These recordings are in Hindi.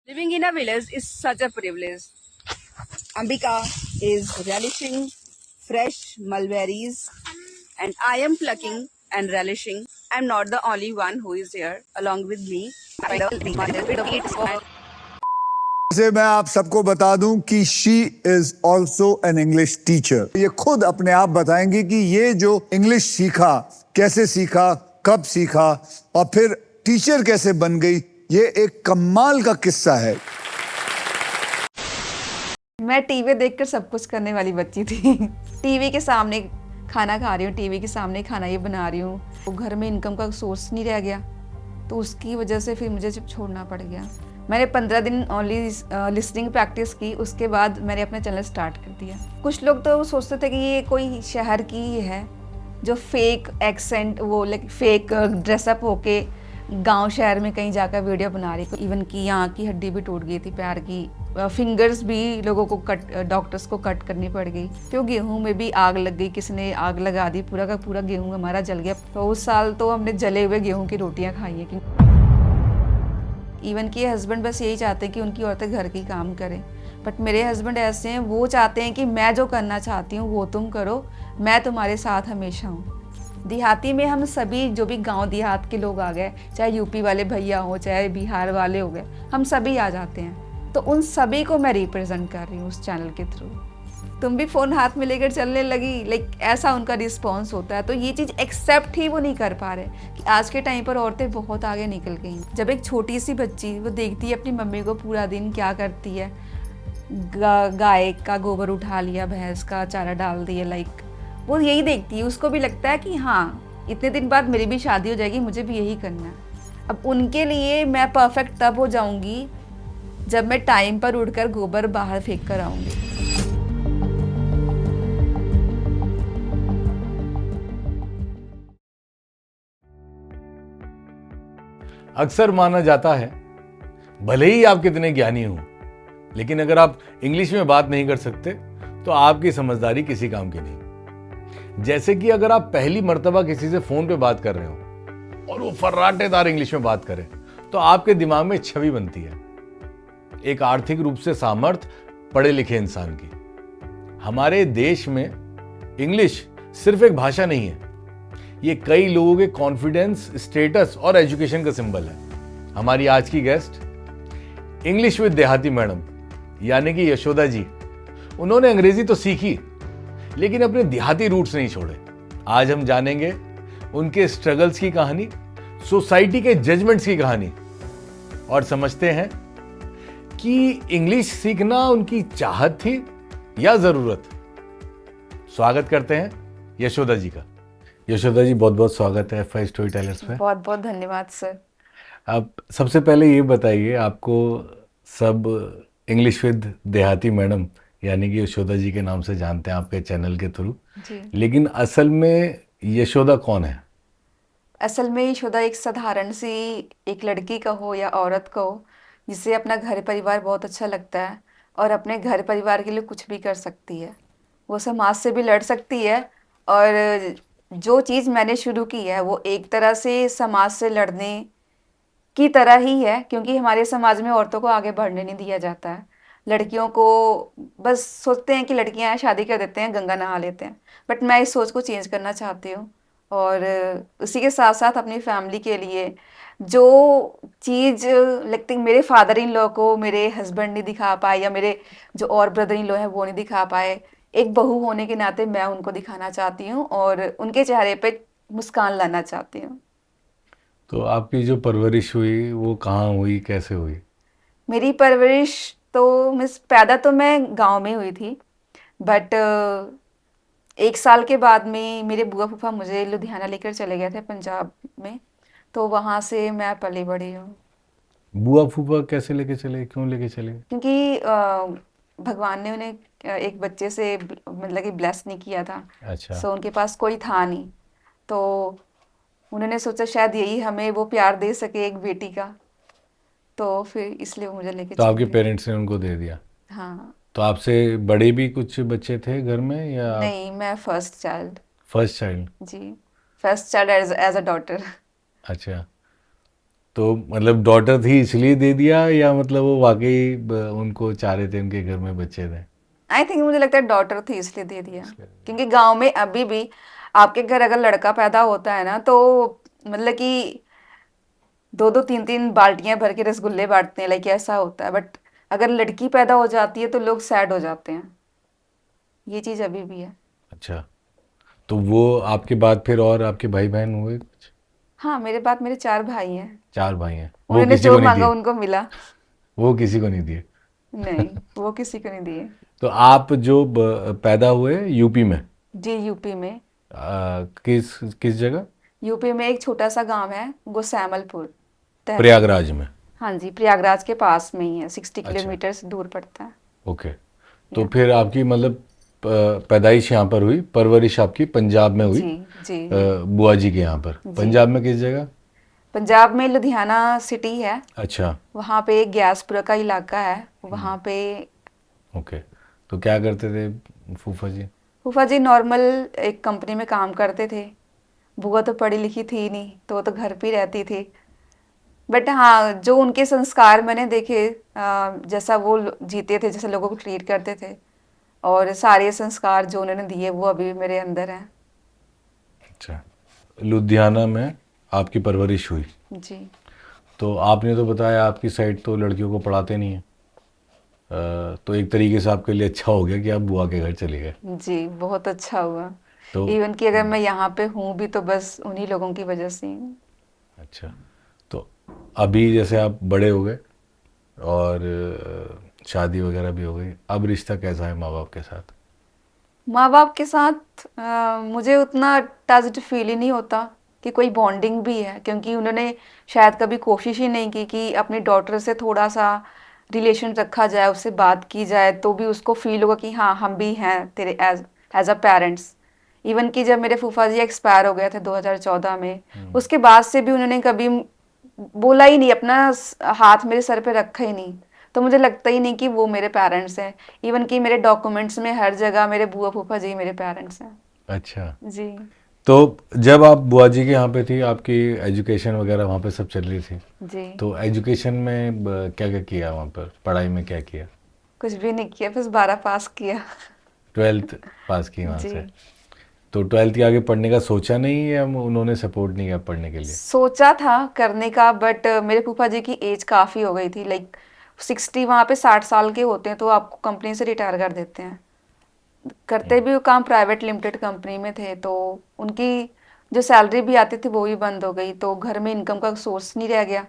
Living in a village is such a privilege. Ambika is relishing fresh mulberries, and I am plucking and relishing. I'm not the only one who is here. Along with me, से मैं आप सबको बता दूं कि she is also an English teacher. ये खुद अपने आप बताएंगी कि ये जो इंग्लिश सीखा, कैसे सीखा, कब सीखा और फिर टीचर कैसे बन गई, ये एक कमाल का किस्सा है। मैं टीवी देखकर सब कुछ करने वाली बच्ची थी। टीवी के सामने खाना खा रही हूँ, टीवी के सामने खाना ये बना रही हूँ। तो घर में इनकम का सोर्स नहीं रह गया, तो उसकी वजह से फिर मुझे छोड़ना पड़ गया। मैंने 15 दिन ओनली लिसनिंग प्रैक्टिस की, उसके बाद मैंने अपना चैनल स्टार्ट कर दिया। कुछ लोग तो सोचते थे कि ये कोई शहर की ही है जो फेक एक्सेंट, वो लाइक फेक ड्रेसअप होके गांव शहर में कहीं जाकर वीडियो बना रही। इवन कि यहाँ की हड्डी भी टूट गई थी, पैर की फिंगर्स भी लोगों को डॉक्टर्स को कट करनी पड़ गई। तो गेहूं में भी आग लग गई, किसी ने आग लगा दी, पूरा का पूरा गेहूं हमारा जल गया। तो उस साल तो हमने जले हुए गेहूं की रोटियां खाई हैं। इवन कि हस्बैंड बस यही चाहते हैं कि उनकी औरतें घर की काम करें, बट मेरे हस्बैंड ऐसे हैं, वो चाहते हैं कि मैं जो करना चाहती हूँ वो तुम करो, मैं तुम्हारे साथ हमेशा हूँ। देहाती में हम सभी, जो भी गांव देहात के लोग आ गए, चाहे यूपी वाले भैया हो, चाहे बिहार वाले हो गए, हम सभी आ जाते हैं। तो उन सभी को मैं रिप्रेजेंट कर रही हूँ उस चैनल के थ्रू। तुम भी फ़ोन हाथ में लेकर चलने लगी, लाइक ऐसा उनका रिस्पॉन्स होता है। तो ये चीज़ एक्सेप्ट ही वो नहीं कर पा रहे कि आज के टाइम पर औरतें बहुत आगे निकल गई। जब एक छोटी सी बच्ची वो देखती है अपनी मम्मी को पूरा दिन क्या करती है, गाय का गोबर उठा लिया, भैंस का चारा डाल दिया, लाइक वो यही देखती है, उसको भी लगता है कि हाँ इतने दिन बाद मेरी भी शादी हो जाएगी, मुझे भी यही करना है। अब उनके लिए मैं परफेक्ट तब हो जाऊंगी जब मैं टाइम पर उठकर गोबर बाहर फेंक कर आऊंगी। अक्सर माना जाता है भले ही आप कितने ज्ञानी हो, लेकिन अगर आप इंग्लिश में बात नहीं कर सकते तो आपकी समझदारी किसी काम की नहीं। जैसे कि अगर आप पहली मर्तबा किसी से फोन पे बात कर रहे हो और वो फर्राटेदार इंग्लिश में बात करे तो आपके दिमाग में छवि बनती है एक आर्थिक रूप से सामर्थ पढ़े लिखे इंसान की। हमारे देश में इंग्लिश सिर्फ एक भाषा नहीं है, ये कई लोगों के कॉन्फिडेंस, स्टेटस और एजुकेशन का सिंबल है। हमारी आज की गेस्ट इंग्लिश विद देहाती मैडम यानी कि यशोदा जी। उन्होंने अंग्रेजी तो सीखी लेकिन अपने देहाती रूट्स नहीं छोड़े। आज हम जानेंगे उनके स्ट्रगल्स की कहानी, सोसाइटी के जजमेंट्स की कहानी और समझते हैं कि इंग्लिश सीखना उनकी चाहत थी या जरूरत। स्वागत करते हैं यशोदा जी का। यशोदा जी, बहुत बहुत स्वागत है F5 स्टोरी टेलर्स पे। बहुत बहुत धन्यवाद सर। आप सबसे पहले ये बताइए, आपको सब इंग्लिश विद देहाती मैडम यानी कि यशोदा जी के नाम से जानते हैं आपके चैनल के थ्रू, लेकिन असल में यशोदा कौन है? असल में यशोदा एक साधारण सी एक लड़की का हो या औरत का हो जिसे अपना घर परिवार बहुत अच्छा लगता है और अपने घर परिवार के लिए कुछ भी कर सकती है। वो समाज से भी लड़ सकती है और जो चीज़ मैंने शुरू की है वो एक तरह से समाज से लड़ने की तरह ही है, क्योंकि हमारे समाज में औरतों को आगे बढ़ने नहीं दिया जाता है। लड़कियों को बस सोचते हैं कि लड़कियां शादी कर देते हैं, गंगा नहा लेते हैं, बट मैं इस सोच को चेंज करना चाहती हूँ। और उसी के साथ साथ अपनी फैमिली के लिए जो चीज़ लगती मेरे फादर इन लॉ को मेरे हस्बैंड नहीं दिखा पाए या मेरे जो और ब्रदर इन लॉ है वो नहीं दिखा पाए, एक बहू होने के नाते मैं उनको दिखाना चाहती हूँ और उनके चेहरे पे मुस्कान लाना चाहती हूँ। तो आपकी जो परवरिश हुई वो कहाँ हुई, कैसे हुई? मेरी परवरिश तो पैदा तो मैं गांव में हुई थी, बट 1 साल के बाद में मेरे बुआ फूफा मुझे लुधियाना लेकर चले गए थे पंजाब में, तो वहाँ से मैं पली बड़ी हूँ। बुआ फूफा कैसे लेके चले, क्यों लेके चले? क्योंकि भगवान ने उन्हें एक बच्चे से मतलब कि ब्लेस नहीं किया था। अच्छा। सो उनके पास कोई था नहीं, तो उन्होंने सोचा शायद यही हमें वो प्यार दे सके एक बेटी का, तो फिर इसलिए वो मुझे लेके तो आपके चले गए। पेरेंट्स ने उनको दे दिया? हाँ। तो आपसे बड़े भी कुछ बच्चे थे घर में या आप नहीं, मैं फर्स्ट चाइल्ड। First child? जी, first child as a daughter. अच्छा। तो मतलब डॉटर थी इसलिए दे दिया, या मतलब वो वाकई उनको चाह रहे थे, उनके घर में बच्चे थे? आई थिंक मुझे लगता है डॉटर थी इसलिए दे दिया, क्योंकि गांव में अभी भी आपके घर अगर लड़का पैदा होता है ना, तो मतलब कि दो दो तीन तीन बाल्टियां भर के रसगुल्ले बांटते हैं, लाइक ऐसा होता है। बट अगर लड़की पैदा हो जाती है तो लोग सैड हो जाते हैं। ये चीज अभी भी है। अच्छा, तो वो आपके बाद फिर और आपके भाई बहन हुए कुछ? हाँ, मेरे बाद मेरे 4 भाई हैं। 4 भाई हैं, वो उन्होंने किसी को जो नहीं मांगा दिए? उनको मिला। वो किसी को नहीं दिए? नहीं, वो किसी को नहीं दिए। तो आप जो पैदा हुए यूपी में? जी, यूपी में। किस किस जगह? यूपी में एक छोटा सा गांव है, गोसैमलपुर तहसील। प्रयागराज में? हाँ जी, प्रयागराज के पास में ही है, 60 अच्छा, किलोमीटर दूर पड़ता है। ओके। तो या फिर आपकी मतलब पैदाइश यहाँ पर हुई, परवरिश आपकी पंजाब में हुई, जी जी बुआ जी के यहाँ पर? जी। पंजाब में किस जगह? पंजाब में लुधियाना सिटी है, अच्छा, वहाँ पे ग्यासपुरा का इलाका है, वहाँ पे। ओके। तो क्या करते थे फूफा जी? फूफा जी नॉर्मल एक कंपनी में काम करते थे। बुआ तो पढ़ी लिखी थी नहीं, तो वो तो घर पे ही रहती थी। बट हाँ, जो उनके संस्कार मैंने देखे, जैसा वो जीते थे, जैसे लोगों को ट्रीट करते थे, और सारे संस्कार जो उन्होंने दिए वो अभी भी मेरे अंदर हैं। अच्छा, लुधियाना में आपकी परवरिश हुई। जी तो आपने तो बताया आपकी साइड तो लड़कियों को पढ़ाते नहीं हैं, तो एक तरीके से आपके लिए अच्छा हो गया कि आप बुआ के घर चले गए। जी, बहुत अच्छा हुआ। तो इवन कि अगर मैं यहाँ पे हूँ भी तो बस उन्हीं लोगों की वजह से ही हूँ। अच्छा, तो अभी जैसे आप बड़े हो गए और शादी वगैरह भी हो गई, अब रिश्ता कैसा है माँ बाप के साथ? माँ बाप के साथ मुझे उतना अटैच्ड फील ही नहीं होता कि कोई बॉन्डिंग भी है, क्योंकि उन्होंने शायद कभी कोशिश ही नहीं की कि अपनी डॉटर से थोड़ा सा रिलेशन रखा जाए, उससे बात की जाए, तो भी उसको फील होगा कि हाँ, हम भी हैं तेरे as as a parents. Even कि जब मेरे फूफा जी एक्सपायर हो गए थे 2014 में, उसके बाद से भी उन्होंने कभी बोला ही नहीं, अपना हाथ मेरे सर पे रखा ही नहीं। तो मुझे लगता ही नहीं कि वो मेरे पेरेंट्स हैं। इवन कि मेरे डॉक्यूमेंट्स में हर जगह मेरे बुआ फूफा जी मेरे पेरेंट्स हैं। अच्छा, जी तो जब आप बुआ जी के यहाँ पे थी, आपकी एजुकेशन वगैरह वहाँ पे सब चल रही थी, जी। तो एजुकेशन में क्या क्या किया वहाँ पर, पढ़ाई में क्या किया? कुछ भी नहीं किया, बस 12 पास किया। 12th पास की वहाँ जी। से? तो 12th के आगे पढ़ने का सोचा नहीं, या उन्होंने सपोर्ट नहीं किया पढ़ने के लिए? सोचा था करने का, बट मेरे फूफा जी की एज काफ़ी हो गई थी, लाइक 60, वहाँ पे 60 साल के होते हैं तो आपको कंपनी से रिटायर कर देते हैं। करते भी वो काम प्राइवेट लिमिटेड कंपनी में थे, तो उनकी जो सैलरी भी आती थी वो भी बंद हो गई, तो घर में इनकम का सोर्स नहीं रह गया।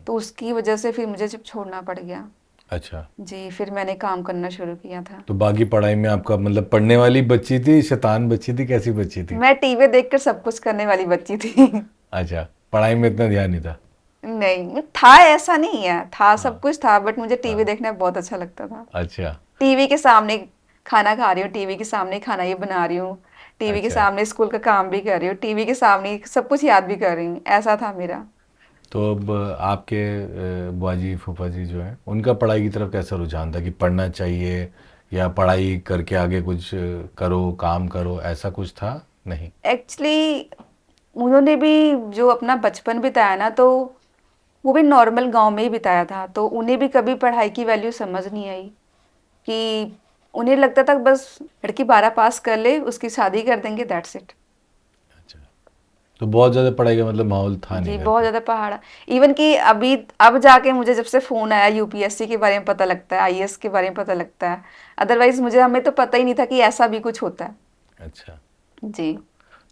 तो उसकी वजह से फिर मुझे जब छोड़ना पड़ गया। अच्छा, जी, फिर मैंने काम करना शुरू किया था। तो बाकी पढ़ाई में आपका मतलब पढ़ने वाली बच्ची थी, शैतान बच्ची थी, कैसी बच्ची थी? मैं टीवी देखकर सब कुछ करने वाली बच्ची थी। अच्छा, पढ़ाई में इतना ध्यान नहीं था? नहीं था, ऐसा नहीं है, था सब हाँ, कुछ था, बट मुझे टीवी हाँ, देखना बहुत अच्छा लगता था। अच्छा, टीवी के सामने खाना खा रही हूँ, टीवी के सामने खाना ये बना रही हूँ, टीवी के अच्छा। सामने स्कूल का काम भी कर रही हूँ, टीवी के सामने सब कुछ याद भी कर रही हूँ, ऐसा था मेरा। तो अब आपके बुआ जी फूफा जी जो हैं, उनका पढ़ाई की तरफ कैसा रुझान था, कि पढ़ना चाहिए या पढ़ाई करके आगे कुछ करो, काम करो, ऐसा कुछ था? नहीं? एक्चुअली उन्होंने भी जो अपना बचपन बिताया ना, तो वो भी नॉर्मल गांव में ही बिताया था, तो उन्हें भी कभी पढ़ाई की वैल्यू समझ नहीं आई। कि उन्हें लगता था बस लड़की 12 पास कर ले, उसकी शादी कर देंगे, दैट्स इट। अच्छा, तो बहुत ज़्यादा पढ़ाई का मतलब माहौल था जी, नहीं घर बहुत पे? ज़्यादा पहाड़। इवन कि अभी अब जाके मुझे जब से फ़ोन आया, यूपीएससी के बारे में पता लगता है, आईएएस के बारे में पता लगता है। अदरवाइज मुझे हमें तो पता ही नहीं था कि ऐसा भी कुछ होता है। अच्छा, जी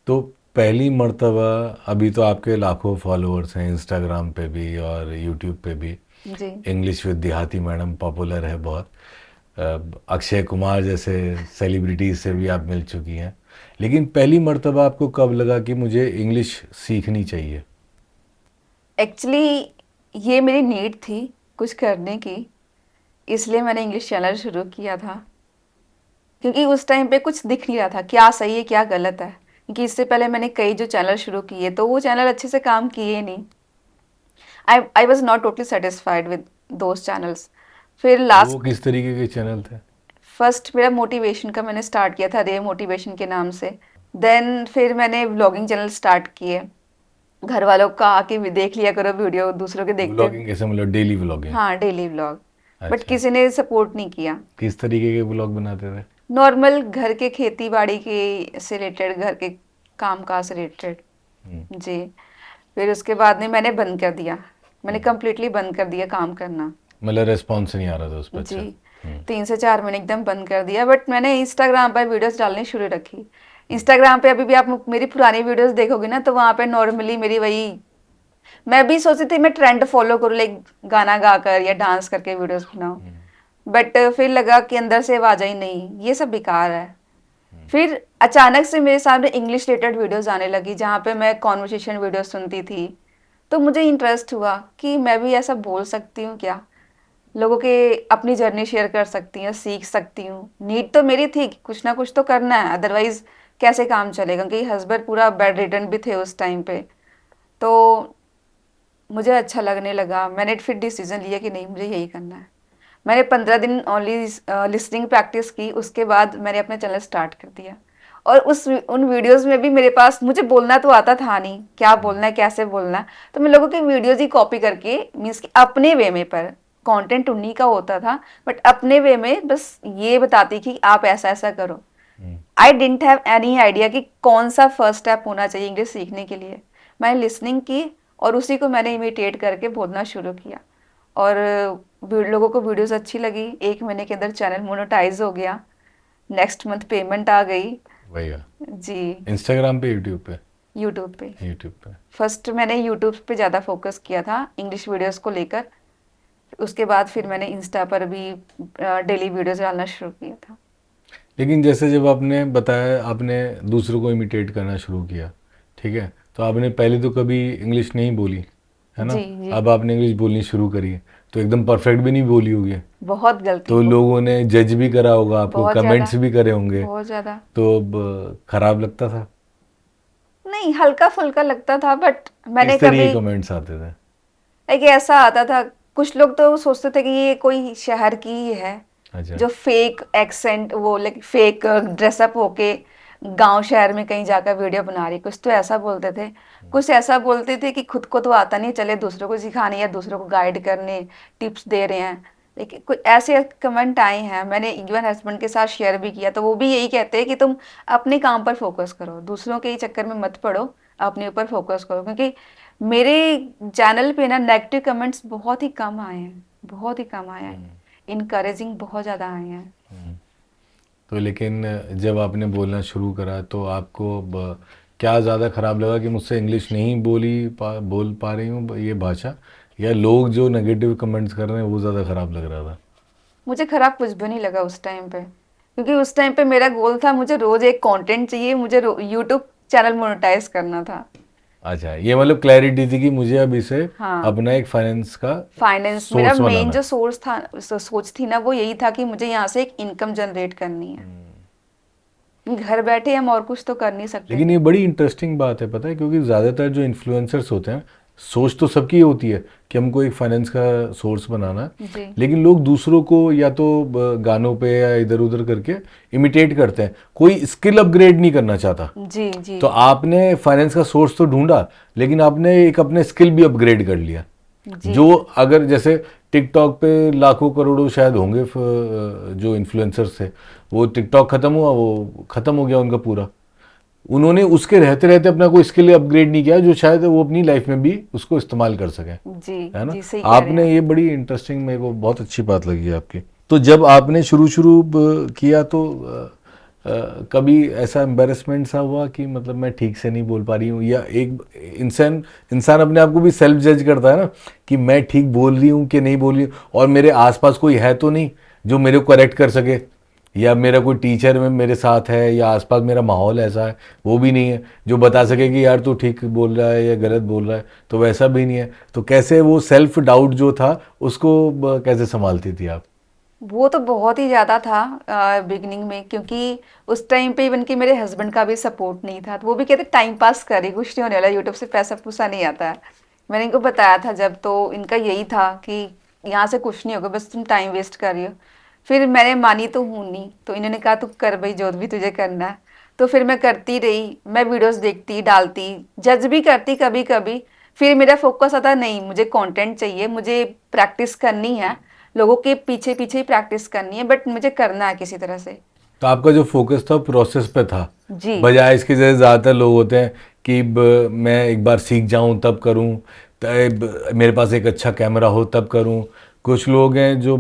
तो पहली मर्तबा, अभी तो आपके लाखों फॉलोअर्स हैं इंस्टाग्राम पे भी और यूट्यूब पे भी, जी। इंग्लिश विद देहाती मैडम पॉपुलर है बहुत, अक्षय कुमार जैसे सेलिब्रिटीज से भी आप मिल चुकी हैं, लेकिन पहली मर्तबा आपको कब लगा कि मुझे इंग्लिश सीखनी चाहिए? एक्चुअली ये मेरी नीड थी कुछ करने की, इसलिए मैंने इंग्लिश चैनल शुरू किया था। क्योंकि उस टाइम पे कुछ दिख नहीं रहा था, क्या सही है क्या गलत है। क्योंकि इससे पहले मैंने कई जो चैनल शुरू किए, तो वो चैनल अच्छे से काम किए ही नहीं। I was not totally satisfied with those channels. फिर वो लास्ट किस तरीके के चैनल थे? फर्स्ट मेरा मोटिवेशन का मैंने स्टार्ट किया था, रे मोटिवेशन के नाम से। देन फिर मैंने व्लॉगिंग चैनल स्टार्ट किए। घर वालों का आके भी देख लिया करो वीडियो, दूसरों के देखते। व्लॉगिंग कैसे, मतलब डेली व्लॉगिंग? हाँ, डेली व्लॉग। बट अच्छा। किसी ने सपोर्ट नहीं किया। किस तरीके के व्लॉग बनाते थे? नॉर्मल घर के खेती बाड़ी के से रिलेटेड, घर के काम काज से रिलेटेड। हम्म। जी। फिर उसके बाद में मैंने बंद कर दिया, मैंने कम्प्लीटली बंद कर दिया काम करना। मतलब रेस्पॉन्स नहीं आ रहा था उस पर? अच्छा। जी। 3 से 4 महीने एकदम बंद कर दिया। बट मैंने इंस्टाग्राम पर वीडियोस डालनी शुरू रखी। इंस्टाग्राम पे अभी भी आप मेरी पुरानी वीडियोस देखोगे ना, तो वहाँ पे नॉर्मली मेरी वही, मैं भी सोची थी मैं ट्रेंड फॉलो करूँ, लाइक गाना गाकर या डांस करके वीडियोस बनाऊँ। बट फिर लगा कि अंदर से आवाज ही नहीं, ये सब बेकार है। फिर अचानक से मेरे सामने इंग्लिश रिलेटेड वीडियोस आने लगी, जहाँ पे मैं कॉन्वर्सेशन वीडियो सुनती थी। तो मुझे इंटरेस्ट हुआ कि मैं भी ऐसा बोल सकती हूँ क्या, लोगों के अपनी जर्नी शेयर कर सकती हूँ, सीख सकती हूँ। नीड तो मेरी थी कि कुछ ना कुछ तो करना है, अदरवाइज कैसे काम चलेगा, क्योंकि हस्बैंड पूरा बेड रिडन भी थे उस टाइम पे। तो मुझे अच्छा लगने लगा, मैंने फिर डिसीजन लिया कि नहीं, मुझे यही करना है। मैंने 15 दिन ओनली लिसनिंग प्रैक्टिस की, उसके बाद मैंने अपना चैनल स्टार्ट कर दिया। और उन वीडियोस में भी मेरे पास, मुझे बोलना तो आता था नहीं, क्या बोलना है कैसे बोलना है, तो मैं लोगों की वीडियोस ही कॉपी करके, मीन्स कि अपने वे में, पर कंटेंट उन्हीं का होता था, बट अपने वे में बस ये बताती कि आप ऐसा ऐसा करो। I didn't have any idea कि कौन सा फर्स्ट स्टेप होना चाहिए इंग्लिश सीखने के लिए। मैंने लिसनिंग की और उसी को मैंने इमिटेट करके बोलना शुरू किया। और लोगों को वीडियोस अच्छी लगी, 1 महीने के अंदर चैनल मोनेटाइज हो गया, नेक्स्ट मंथ पेमेंट आ गई। भैया जी। इंस्टाग्राम पे, यूट्यूब पे? यूट्यूब पे। यूट्यूब पे। फर्स्ट मैंने यूट्यूब पे ज़्यादा फोकस किया था इंग्लिश वीडियोस को लेकर। उसके बाद फिर मैंने इंस्टा पर भी डेली वीडियोस डालना शुरू किया था। लेकिन जैसे जब आपने बताया आपने दूसरों को इमिटेट करना शुरू किया, ठीक है, तो आपने पहले तो कभी इंग्लिश नहीं बोली, है ना? जी जी। अब आपने इंग्लिश बोलनी शुरू करी है, तो एकदम परफेक्ट भी नहीं बोली होगी, बहुत गलती, तो लोगों ने जज भी करा होगा आपको, बहुत कमेंट्स ज़्यादा, भी करे होंगे, बहुत ज़्यादा। तो अब खराब लगता था? नहीं, हल्का फुल्का लगता था, बट मैंने किस तरीके कभी, के कमेंट्स आते थे? एक ऐसा आता था, कुछ लोग तो सोचते थे कि ये कोई शहर की ही है, अच्छा। जो फेक एक्सेंट, वो लाइक फेक ड्रेसअप होके गांव शहर में कहीं जाकर वीडियो बना रही, कुछ तो ऐसा बोलते थे। कुछ ऐसा बोलते थे कि खुद को तो आता नहीं, चले दूसरों को सिखाने या दूसरों को गाइड करने टिप्स दे रहे हैं। लेकिन कुछ ऐसे कमेंट आए हैं, मैंने इवन हस्बैंड के साथ शेयर भी किया, तो वो भी यही कहते हैं कि तुम अपने काम पर फोकस करो, दूसरों के ही चक्कर में मत पड़ो, अपने ऊपर फोकस करो। क्योंकि मेरे चैनल पे ना नेगेटिव कमेंट्स बहुत ही कम आए हैं, बहुत ही कम आए हैं, इनकरेजिंग बहुत ज़्यादा आए हैं। तो लेकिन जब आपने बोलना शुरू करा तो आपको क्या ज़्यादा ख़राब लगा कि मुझसे इंग्लिश नहीं बोल पा रही हूँ ये भाषा, या लोग जो नेगेटिव कमेंट्स कर रहे हैं वो ज़्यादा ख़राब लग रहा था? मुझे खराब कुछ भी नहीं लगा उस टाइम पे, क्योंकि उस टाइम पे मेरा गोल था, मुझे रोज एक कंटेंट चाहिए, मुझे यूट्यूब चैनल मोनेटाइज करना था। अच्छा, ये मतलब क्लैरिटी थी कि मुझे अब इसे हाँ, अपना एक फाइनेंस का फाइनेंस मेरा सोर्स मेन बनाना जो है। सोर्स था, सोच थी ना, वो यही था कि मुझे यहाँ से एक इनकम जनरेट करनी है। घर बैठे हम और कुछ तो कर नहीं सकते लेकिन थे। ये बड़ी इंटरेस्टिंग बात है, पता है, क्योंकि ज़्यादातर जो इन्फ्लुएंसर्स होते हैं, सोच तो सबकी होती है कि हमको एक फाइनेंस का सोर्स बनाना है, जी लेकिन लोग दूसरों को या तो गानों पे या इधर उधर करके इमिटेट करते हैं, कोई स्किल अपग्रेड नहीं करना चाहता। जी जी तो आपने फाइनेंस का सोर्स तो ढूंढा, लेकिन आपने एक अपने स्किल भी अपग्रेड कर लिया, जी जो अगर जैसे टिकटॉक पे लाखों करोड़ों शायद होंगे जो इन्फ्लुएंसर्स थे, वो टिकटॉक खत्म हुआ, वो खत्म हो गया उनका पूरा, उन्होंने उसके रहते रहते अपना कोई स्किल अपग्रेड नहीं किया जो शायद वो अपनी लाइफ में भी उसको इस्तेमाल कर सकें, जी है ना? जी, सही कह रहे आपने हैं। ये बड़ी इंटरेस्टिंग, मेरे को बहुत अच्छी बात लगी आपकी। तो जब आपने शुरू किया तो कभी ऐसा एम्बेरसमेंट सा हुआ कि मतलब मैं ठीक से नहीं बोल पा रही हूँ, या एक इंसान अपने आप को भी सेल्फ जज करता है ना कि मैं ठीक बोल रही हूँ कि नहीं बोल रही हूँ, और मेरे आसपास कोई है तो नहीं जो मेरे को करेक्ट कर सके, या मेरा कोई टीचर में मेरे साथ है, या आसपास मेरा माहौल ऐसा है वो भी नहीं है जो बता सके कि यार तू ठीक बोल रहा है या गलत बोल रहा है, तो वैसा भी नहीं है। तो कैसे वो सेल्फ डाउट जो था उसको कैसे संभालती थी आप? वो तो बहुत ही ज़्यादा था बिगनिंग में, क्योंकि उस टाइम पे इवन कि मेरे हस्बैंड का भी सपोर्ट नहीं था, तो वो भी कहते टाइम पास करे, कुछ नहीं होने वाला, यूट्यूब से पैसा पूसा नहीं आता है। मैंने इनको बताया था जब, तो इनका यही था कि यहाँ से कुछ नहीं होगा, बस तुम टाइम वेस्ट कर रही हो। फिर मैंने मानी तो हूँ नहीं, तो इन्होंने कहा तू कर भाई जो भी तुझे करना है। तो फिर मैं करती रही, मैं वीडियोस देखती, डालती, जज भी करती कभी कभी। फिर मेरा फोकस आता नहीं, मुझे कंटेंट चाहिए, मुझे प्रैक्टिस करनी है, लोगों के पीछे पीछे ही प्रैक्टिस करनी है, बट मुझे करना है किसी तरह से। तो आपका जो फोकस था प्रोसेस पे था, जी बजाय इसके जैसे ज़्यादातर लोग होते हैं कि मैं एक बार सीख जाऊं तब करूं, मेरे पास एक अच्छा कैमरा हो तब करूं। कुछ लोग हैं जो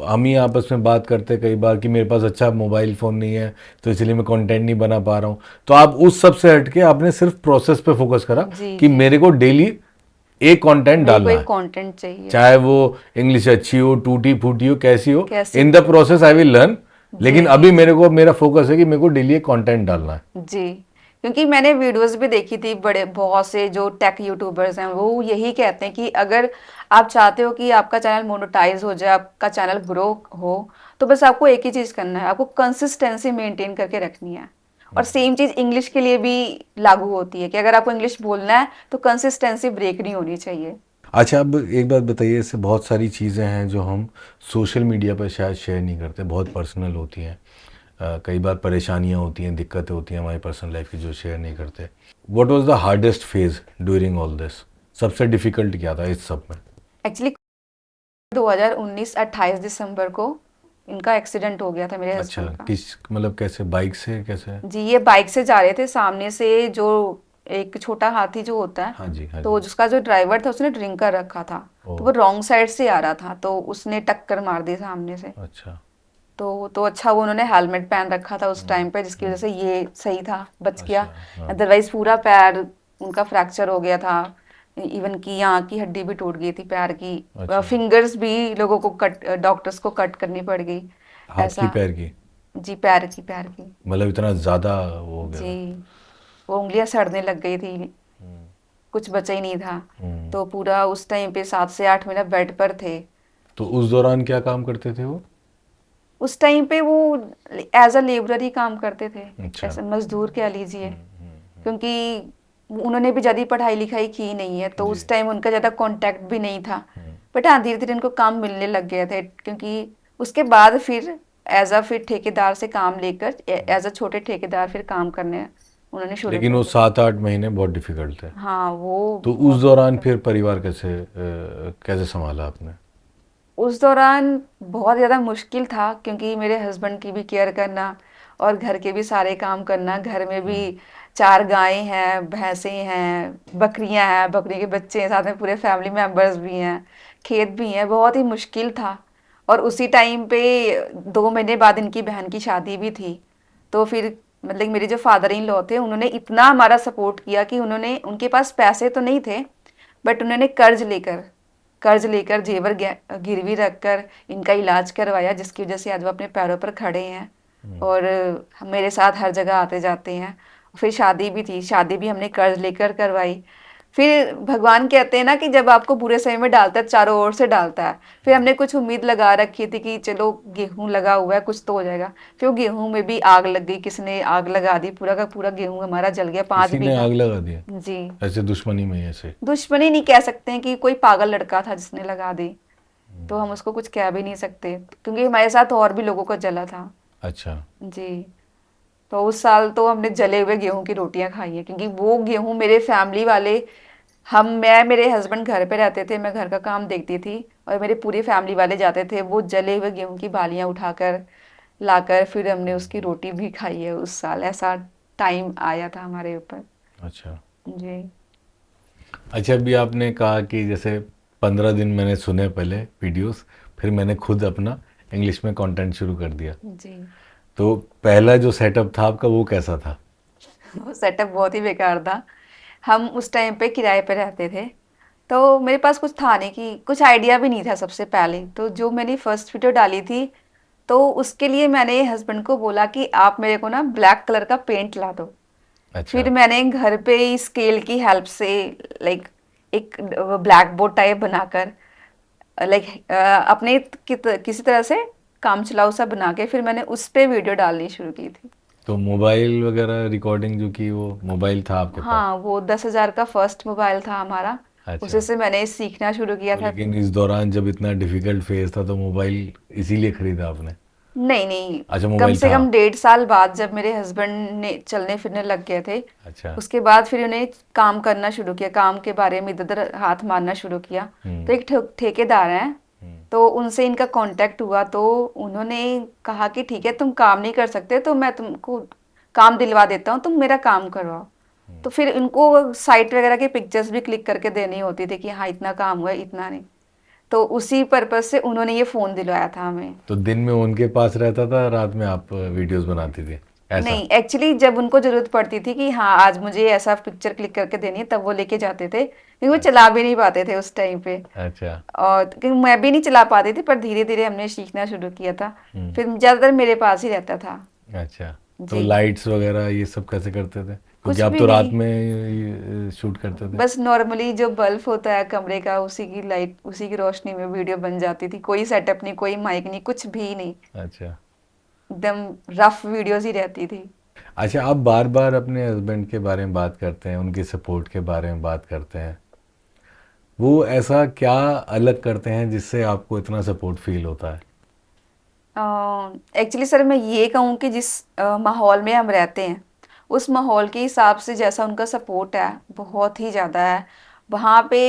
हम ही आपस में बात करते हैं कई बार कि मेरे पास अच्छा मोबाइल फ़ोन नहीं है तो इसलिए मैं कंटेंट नहीं बना पा रहा हूं। तो आप उस सब से हटके आपने सिर्फ प्रोसेस पे फोकस करा जी कि जी, मेरे को डेली एक कंटेंट मेरे को डालना एक है, कंटेंट चाहिए। चाहे वो इंग्लिश अच्छी हो, टूटी फूटी हो, कैसी हो, कैसी इन भी the process I will learn. जी लेकिन जी अभी जी मेरा फोकस है कि मेरे को डेली एक कंटेंट डालना है। जी। क्योंकि मैंने वीडियोस भी देखी थी, बड़े बहुत से जो टेक यूट्यूबर्स हैं वो यही कहते हैं कि अगर आप चाहते हो कि आपका चैनल मोनेटाइज हो जाए, आपका चैनल ग्रो हो, तो बस आपको एक ही चीज़ करना है, आपको कंसिस्टेंसी मेंटेन करके रखनी है। और सेम चीज़ इंग्लिश के लिए भी लागू होती है कि अगर आपको इंग्लिश बोलना है तो कंसिस्टेंसी ब्रेक नहीं होनी चाहिए। अच्छा, अब एक बात बताइए, इससे बहुत सारी चीज़ें हैं जो हम सोशल मीडिया पर शायद शेयर नहीं करते, बहुत पर्सनल होती हैं। कई बार परेशानियां होती हैं, दिक्कतें होती हैं हमारी पर्सनल लाइफ की जो शेयर नहीं करते। What was the hardest phase during all this? सबसे डिफिकल्ट क्या था इस सब में? एक्चुअली 2019 28 दिसंबर को इनका एक्सीडेंट हो गया था मेरे अच्छा, हस्बैंड का। किस मतलब कैसे, बाइक से कैसे? जी, ये बाइक से जा रहे थे, सामने से जो एक छोटा हाथी जो होता है, हाँ जी, हाँ तो जी। जिसका जो ड्राइवर था उसने ड्रिंक कर रखा था, ओ, तो वो रॉन्ग साइड से आ रहा था, तो उसने टक्कर मार दी सामने से। अच्छा। तो अच्छा वो उन्होंने हेलमेट पहन रखा था उस टाइम पे, जिसकी वजह से ये सही था, बच गया। अच्छा, हाँ। अदरवाइज पूरा पैर उनका फ्रैक्चर हो गया था, इवन की यहाँ की हड्डी भी टूट गई थी पैर की, अच्छा, फिंगर्स भी लोगों को कट, डॉक्टर्स को कट करनी पड़ गई। हाथ की, ऐसा। पैर की? जी, पैर की। मतलब इतना ज़्यादा वो हो गया जी, था? वो उंगलियां सड़ने लग गई थी, हम्म, कुछ बचा ही नहीं था। हम्म। तो पूरा उस टाइम पे 7 से 8 महीना बेड पर थे। तो उस दौरान क्या काम करते थे वो? उस टाइम पे वो एज अ लेबरर ही काम करते थे, अच्छा। ऐसे मजदूर कह लीजिए। हम्म। क्योंकि उन्होंने भी ज़्यादा पढ़ाई लिखाई की नहीं है, तो जी। उस टाइम उनका ज़्यादा कांटेक्ट भी नहीं था। हम्म। बट हाँ, धीरे धीरे उनको काम मिलने लग गए थे, क्योंकि उसके बाद फिर एज अ फिर ठेकेदार से काम लेकर एज अ छोटे ठेकेदार फिर काम करने उन्होंने शुरू लेकिन कर वो दिया। 7-8 महीने बहुत डिफिकल्ट थे। हाँ, वो तो उस बहुत दौरान difficult। फिर परिवार कैसे कैसे संभाला आपने? उस दौरान बहुत ज़्यादा मुश्किल था, क्योंकि मेरे हस्बैंड की भी केयर करना और घर के भी सारे काम करना। घर में भी 4 गायें हैं, भैंसें हैं, बकरियां हैं, बकरी के बच्चे हैं, साथ में पूरे फैमिली मेंबर्स भी हैं, खेत भी हैं, बहुत ही मुश्किल था। और उसी टाइम पे 2 महीने बाद इनकी बहन की शादी भी थी। तो फिर मतलब मेरे जो फादर इन लॉ थे, उन्होंने इतना हमारा सपोर्ट किया कि उन्होंने, उनके पास पैसे तो नहीं थे, बट उन्होंने कर्ज लेकर जेवर गिरवी रखकर इनका इलाज करवाया, जिसकी वजह से आज वो अपने पैरों पर खड़े हैं और मेरे साथ हर जगह आते जाते हैं। फिर शादी भी थी, शादी भी हमने कर्ज लेकर करवाई। फिर भगवान कहते हैं ना कि जब आपको बुरे समय में डालता है, चारों ओर से डालता है। फिर हमने कुछ उम्मीद लगा रखी थी कि चलो गेहूं लगा हुआ है, कुछ तो हो जाएगा। फिर वो गेहूं में भी आग लग गई, किसने आग लगा दी, पूरा का पूरा गेहूं हमारा जल गया, पाँच किसी ने बीघा आग लगा दिया? जी। ऐसे दुश्मनी में ऐसे? दुश्मनी नहीं कह सकते हैं, कि कोई पागल लड़का था जिसने लगा दी, तो हम उसको कुछ कह भी नहीं सकते, क्योंकि हमारे साथ और भी लोगों को जला था। अच्छा। जी। तो उस साल तो हमने जले हुए गेहूं की रोटियां खाई हैं, क्योंकि वो गेहूं मेरे फैमिली वाले, मैं मेरे हस्बैंड घर पे रहते थे, मैं घर का काम देखती थी, और मेरे पूरी फैमिली वाले जाते थे, वो जले हुए गेहूं की बालियां उठाकर लाकर फिर हमने उसकी रोटी भी खाई है उस साल। ऐसा टाइम आया था हमारे ऊपर। अच्छा। जी अच्छा, अभी आपने कहा कि जैसे 15 दिन मैंने सुने पहले वीडियोस, फिर मैंने खुद अपना इंग्लिश में कंटेंट शुरू कर दिया। जी। तो पहला जो सेटअप था आपका वो कैसा था? वो सेटअप बहुत ही बेकार था। हम उस टाइम पे किराए पे रहते थे, तो मेरे पास कुछ था नहीं, कि कुछ आइडिया भी नहीं था सबसे पहले। तो जो मैंने फर्स्ट वीडियो डाली थी, तो उसके लिए मैंने हस्बैंड को बोला कि आप मेरे को ना ब्लैक कलर का पेंट ला दो। अच्छा। फिर मैंने घर पे ही स्केल की हेल्प से, लाइक, एक ब्लैक बोर्ड टाइप बनाकर, लाइक अपने किसी तरह से काम चलाऊ सा बना के, फिर मैंने उस पे वीडियो डालनी शुरू की थी। तो मोबाइल वगैरह रिकॉर्डिंग जो की, वो मोबाइल था आपके पास? हाँ, वो 10,000 का फर्स्ट मोबाइल था हमारा, उसी अच्छा। से मैंने सीखना शुरू किया तो था। लेकिन इस दौरान जब इतना डिफिकल्ट फेज था तो मोबाइल इसीलिए खरीदा आपने? नहीं नहीं, अच्छा, कम मोबाइल से था। कम 1.5 साल बाद जब मेरे हस्बैंड ने चलने फिरने लग गए थे, अच्छा। उसके बाद फिर उन्हें काम करना शुरू किया, काम के बारे में इधर उधर हाथ मारना शुरू किया। तो एक ठेकेदार हैं, तो उनसे इनका कांटेक्ट हुआ, तो उन्होंने कहा कि ठीक है तुम काम नहीं कर सकते तो मैं तुमको काम दिलवा देता हूँ, तुम मेरा काम करवाओ। तो फिर इनको साइट वगैरह की पिक्चर्स भी क्लिक करके देनी होती थी कि हाँ इतना काम हुआ है, इतना नहीं। तो उसी पर्पज से उन्होंने ये फ़ोन दिलवाया था हमें। तो दिन में उनके पास रहता था, रात में आप वीडियोस बनाती थी, ऐसा? नहीं, एक्चुअली जब उनको जरूरत पड़ती थी कि हाँ आज मुझे ऐसा पिक्चर क्लिक करके देनी है, तब वो लेके जाते थे, क्योंकि वो चला भी नहीं पाते थे उस टाइम पे। अच्छा। और क्योंकि मैं भी नहीं चला पाती थी, पर धीरे धीरे हमने सीखना शुरू किया था। फिर ज्यादातर मेरे पास ही रहता था। अच्छा, तो जी। लाइट्स वगैरह ये सब कैसे करते थे, क्योंकि कुछ आप भी तो रात नहीं, में शूट करते थे? बस नॉर्मली जो बल्ब होता है कमरे का, उसी की लाइट, उसी की रोशनी में वीडियो बन जाती थी। कोई सेटअप नहीं, कोई माइक नहीं, कुछ भी नहीं, अच्छा। एकदम रफ वीडियोस ही रहती थी। अच्छा, आप बार बार अपने हस्बैंड के बारे में बात करते हैं, उनकी सपोर्ट के बारे में बात करते हैं, वो ऐसा क्या अलग करते हैं जिससे आपको इतना सपोर्ट फील होता है? एक्चुअली सर मैं ये कहूँ कि जिस माहौल में हम रहते हैं, उस माहौल के हिसाब से जैसा उनका सपोर्ट है बहुत ही ज़्यादा है। वहाँ पे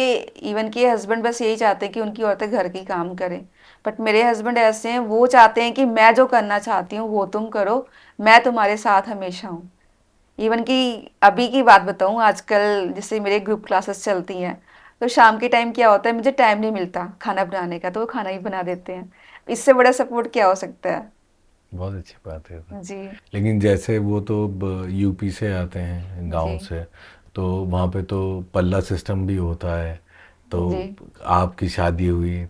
इवन कि हस्बैंड बस यही चाहते हैं कि उनकी औरतें घर की काम करें, बट मेरे हस्बैंड ऐसे हैं, वो चाहते हैं कि मैं जो करना चाहती हूँ वो तुम करो, मैं तुम्हारे साथ हमेशा हूँ। इवन कि अभी की बात बताऊँ, आजकल जैसे मेरे ग्रुप क्लासेस चलती हैं, तो शाम के टाइम क्या होता है, मुझे टाइम नहीं मिलता खाना बनाने का, तो वो खाना ही बना देते हैं। इससे बड़ा सपोर्ट क्या हो सकता है। बहुत अच्छी बात है तो। जी लेकिन जैसे वो तो यूपी से आते हैं, गांव जी से, तो वहाँ पे तो पल्ला सिस्टम भी होता है। तो जी। आपकी शादी हुई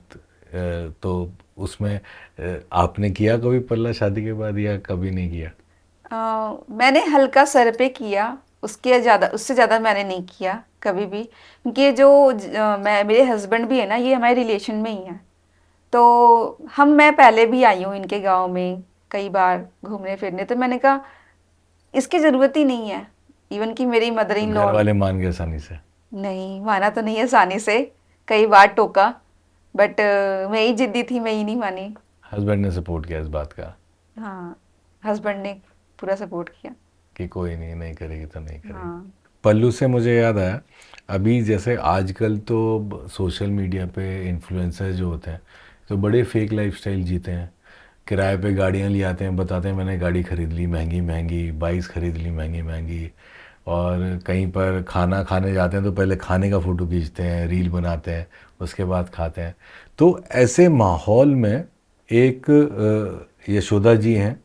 तो उसमें आपने किया कभी पल्ला शादी के बाद, या कभी नहीं किया? मैंने हल्का सर पे किया, उसके ज़्यादा, उससे ज़्यादा मैंने नहीं किया कभी भी, क्योंकि जो मैं, मेरे हस्बैंड भी है ना, ये हमारे रिलेशन में ही है। तो मैं पहले भी आई हूँ इनके गांव में कई बार घूमने फिरने, तो मैंने कहा इसकी ज़रूरत ही नहीं है। इवन कि मेरी मदर तो इन घर लॉ, वाले मान गए आसानी से? नहीं माना तो नहीं है आसानी से, कई बार टोका, बट मैं ही जिद्दी थी, मैं ही नहीं मानी। हस्बैंड ने सपोर्ट किया इस बात का हाँ, हस्बैंड ने पूरा सपोर्ट किया। कि कोई नहीं, नहीं करेगी तो नहीं करेगी? हाँ पल्लू से मुझे याद आया, अभी जैसे आजकल तो सोशल मीडिया पे इन्फ्लुएंसर जो होते हैं तो बड़े फेक लाइफस्टाइल जीते हैं, किराए पे गाड़ियाँ ले आते हैं, बताते हैं मैंने गाड़ी ख़रीद ली महंगी महंगी, बाइक्स ख़रीद ली महंगी महंगी, और कहीं पर खाना खाने जाते हैं तो पहले खाने का फ़ोटो खींचते हैं, रील बनाते हैं, उसके बाद खाते हैं। तो ऐसे माहौल में एक यशोदा जी हैं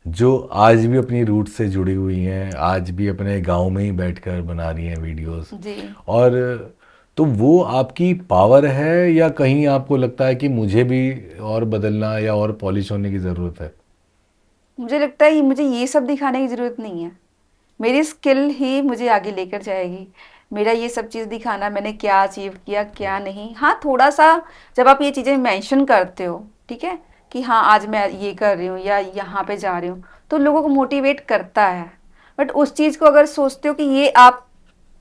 जो आज भी अपनी रूट से जुड़ी हुई हैं, आज भी अपने गांव में ही बैठकर बना रही हैं वीडियोस। जी। और तो वो आपकी पावर है, या कहीं आपको लगता है कि मुझे भी और बदलना या और पॉलिश होने की ज़रूरत है? मुझे लगता है मुझे ये सब दिखाने की ज़रूरत नहीं है, मेरी स्किल ही मुझे आगे लेकर जाएगी। मेरा ये सब चीज़ दिखाना, मैंने क्या अचीव किया क्या नहीं, हाँ थोड़ा सा जब आप ये चीज़ें मेंशन करते हो, ठीक है, कि हाँ आज मैं ये कर रही हूँ या यहाँ पे जा रही हूँ, तो लोगों को मोटिवेट करता है। बट उस चीज़ को अगर सोचते हो कि ये आप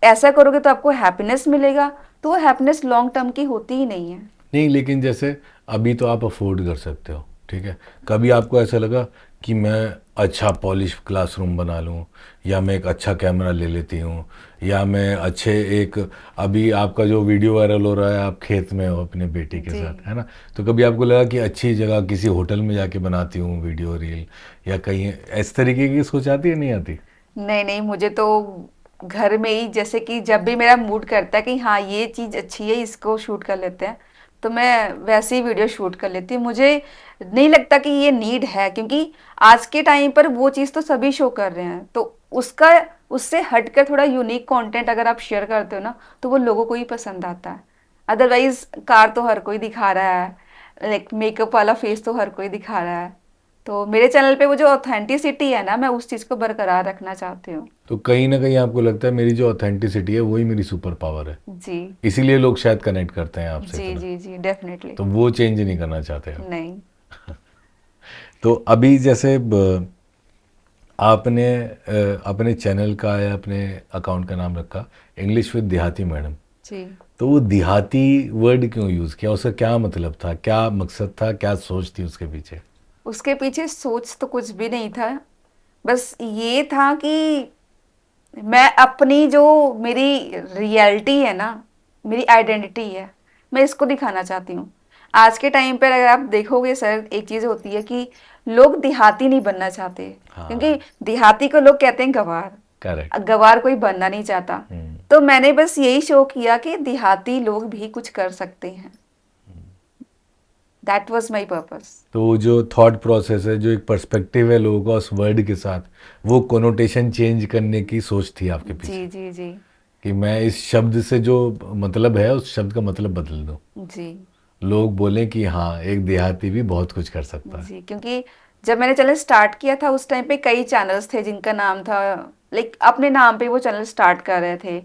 ऐसा करोगे तो आपको हैप्पीनेस मिलेगा, तो वो हैप्पीनेस लॉन्ग टर्म की होती ही नहीं है। नहीं, लेकिन जैसे अभी तो आप अफोर्ड कर सकते हो, ठीक है, कभी आपको ऐसा लगा कि मैं अच्छा पॉलिश क्लासरूम बना लूं, या मैं एक अच्छा कैमरा ले लेती हूं, या मैं अच्छे एक, अभी आपका जो वीडियो वायरल हो रहा है आप खेत में हो अपने बेटे के जी साथ, है ना, तो कभी आपको लगा कि अच्छी जगह किसी होटल में जाके बनाती हूँ वीडियो रील, या कहीं इस तरीके की सोच आती है नहीं आती? नहीं नहीं, मुझे तो घर में ही, जैसे कि जब भी मेरा मूड करता है कि हाँ ये चीज़ अच्छी है, इसको शूट कर लेते हैं, तो मैं वैसे ही वीडियो शूट कर लेती हूँ। मुझे नहीं लगता कि ये नीड है, क्योंकि आज के टाइम पर वो चीज़ तो सभी शो कर रहे हैं, तो उसका, उससे हटकर थोड़ा यूनिक कंटेंट अगर आप शेयर करते हो ना, तो वो लोगों को ही पसंद आता है। अदरवाइज कार तो हर कोई दिखा रहा है, लाइक मेकअप वाला फेस तो हर कोई दिखा रहा है। तो मेरे चैनल पे वो जो ऑथेंटिसिटी है ना, मैं उस चीज़ को बरकरार रखना चाहती हूँ। तो कहीं ना कहीं आपको लगता है मेरी जो ऑथेंटिसिटी है वही मेरी सुपर पावर है, जी इसीलिए लोग शायद कनेक्ट करते हैं आपसे जी इतना, जी जी, डेफिनेटली। तो वो चेंज नहीं करना चाहते आप? नहीं। तो अभी जैसे आपने अपने चैनल का या अपने अकाउंट का नाम रखा इंग्लिश विद देहाती मैडम, जी तो वो देहाती वर्ड क्यों यूज़ किया, उसका क्या मतलब था, क्या मकसद था, क्या सोच थी उसके पीछे? उसके पीछे सोच तो कुछ भी नहीं था, बस ये था कि मैं अपनी जो मेरी रियलिटी है ना, मेरी आइडेंटिटी है, मैं इसको दिखाना चाहती हूँ। आज के टाइम पर अगर आप देखोगे सर, एक चीज़ होती है कि लोग देहाती नहीं बनना चाहते, हाँ। क्योंकि देहाती को लोग कहते हैं गंवार, करेक्ट। गंवार कोई बनना नहीं चाहता। तो मैंने बस यही शो किया कि देहाती लोग भी कुछ कर सकते हैं। That was my purpose. तो जो थॉट प्रोसेस है, जो एक पर्सपेक्टिव है लोगों का उस वर्ड के साथ, वो कोनोटेशन चेंज करने की सोच थी आपके जी पीछे जी जी कि मैं इस शब्द से जो मतलब है उस शब्द का मतलब बदल दूं, जी लोग बोलें कि हाँ एक देहाती भी बहुत कुछ कर सकता है। जी। क्योंकि जब मैंने चैनल स्टार्ट किया था उस टाइम पे कई चैनल्स थे जिनका नाम था, लाइक अपने नाम पे वो चैनल स्टार्ट कर रहे थे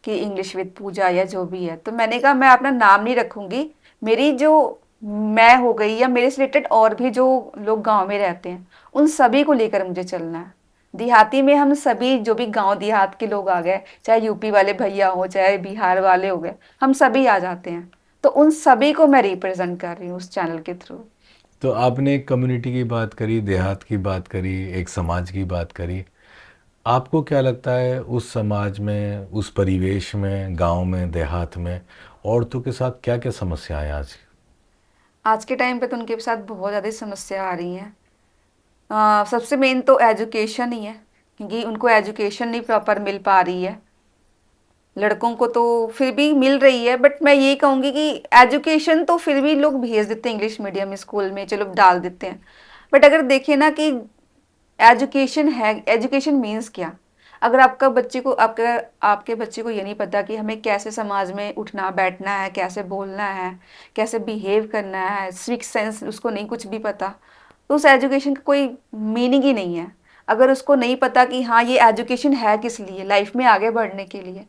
कि इंग्लिश विद पूजा या जो भी है। तो मैंने कहा मैं अपना नाम नहीं रखूंगी, मेरी जो मैं हो गई या मेरे से रिलेटेड और भी जो लोग गांव में रहते हैं उन सभी को लेकर मुझे चलना है। देहाती में हम सभी जो भी गांव देहात के लोग आ गए, चाहे यूपी वाले भैया हो चाहे बिहार वाले हो गए, हम सभी आ जाते हैं। तो उन सभी को मैं रिप्रेजेंट कर रही हूँ उस चैनल के थ्रू। तो आपने एक कम्युनिटी की बात करी, देहात की बात करी, एक समाज की बात करी। आपको क्या लगता है उस समाज में, उस परिवेश में, गांव में, देहात में औरतों के साथ क्या क्या समस्याएं हैं आज? आज के टाइम पे तो उनके साथ बहुत ज़्यादा समस्या आ रही हैं। सबसे मेन तो एजुकेशन ही है, क्योंकि उनको एजुकेशन नहीं प्रॉपर मिल पा रही है। लड़कों को तो फिर भी मिल रही है, बट मैं ये कहूँगी कि एजुकेशन तो फिर भी लोग भेज देते हैं इंग्लिश मीडियम स्कूल में, चलो डाल देते हैं। बट अगर देखें ना कि एजुकेशन है, एजुकेशन मीन्स क्या? अगर आपका बच्चे को आपका आपके बच्चे को ये नहीं पता कि हमें कैसे समाज में उठना बैठना है, कैसे बोलना है, कैसे बिहेव करना है, सिविक सेंस उसको नहीं कुछ भी पता, तो उस एजुकेशन का कोई मीनिंग ही नहीं है। अगर उसको नहीं पता कि हाँ ये एजुकेशन है किस लिए, लाइफ में आगे बढ़ने के लिए।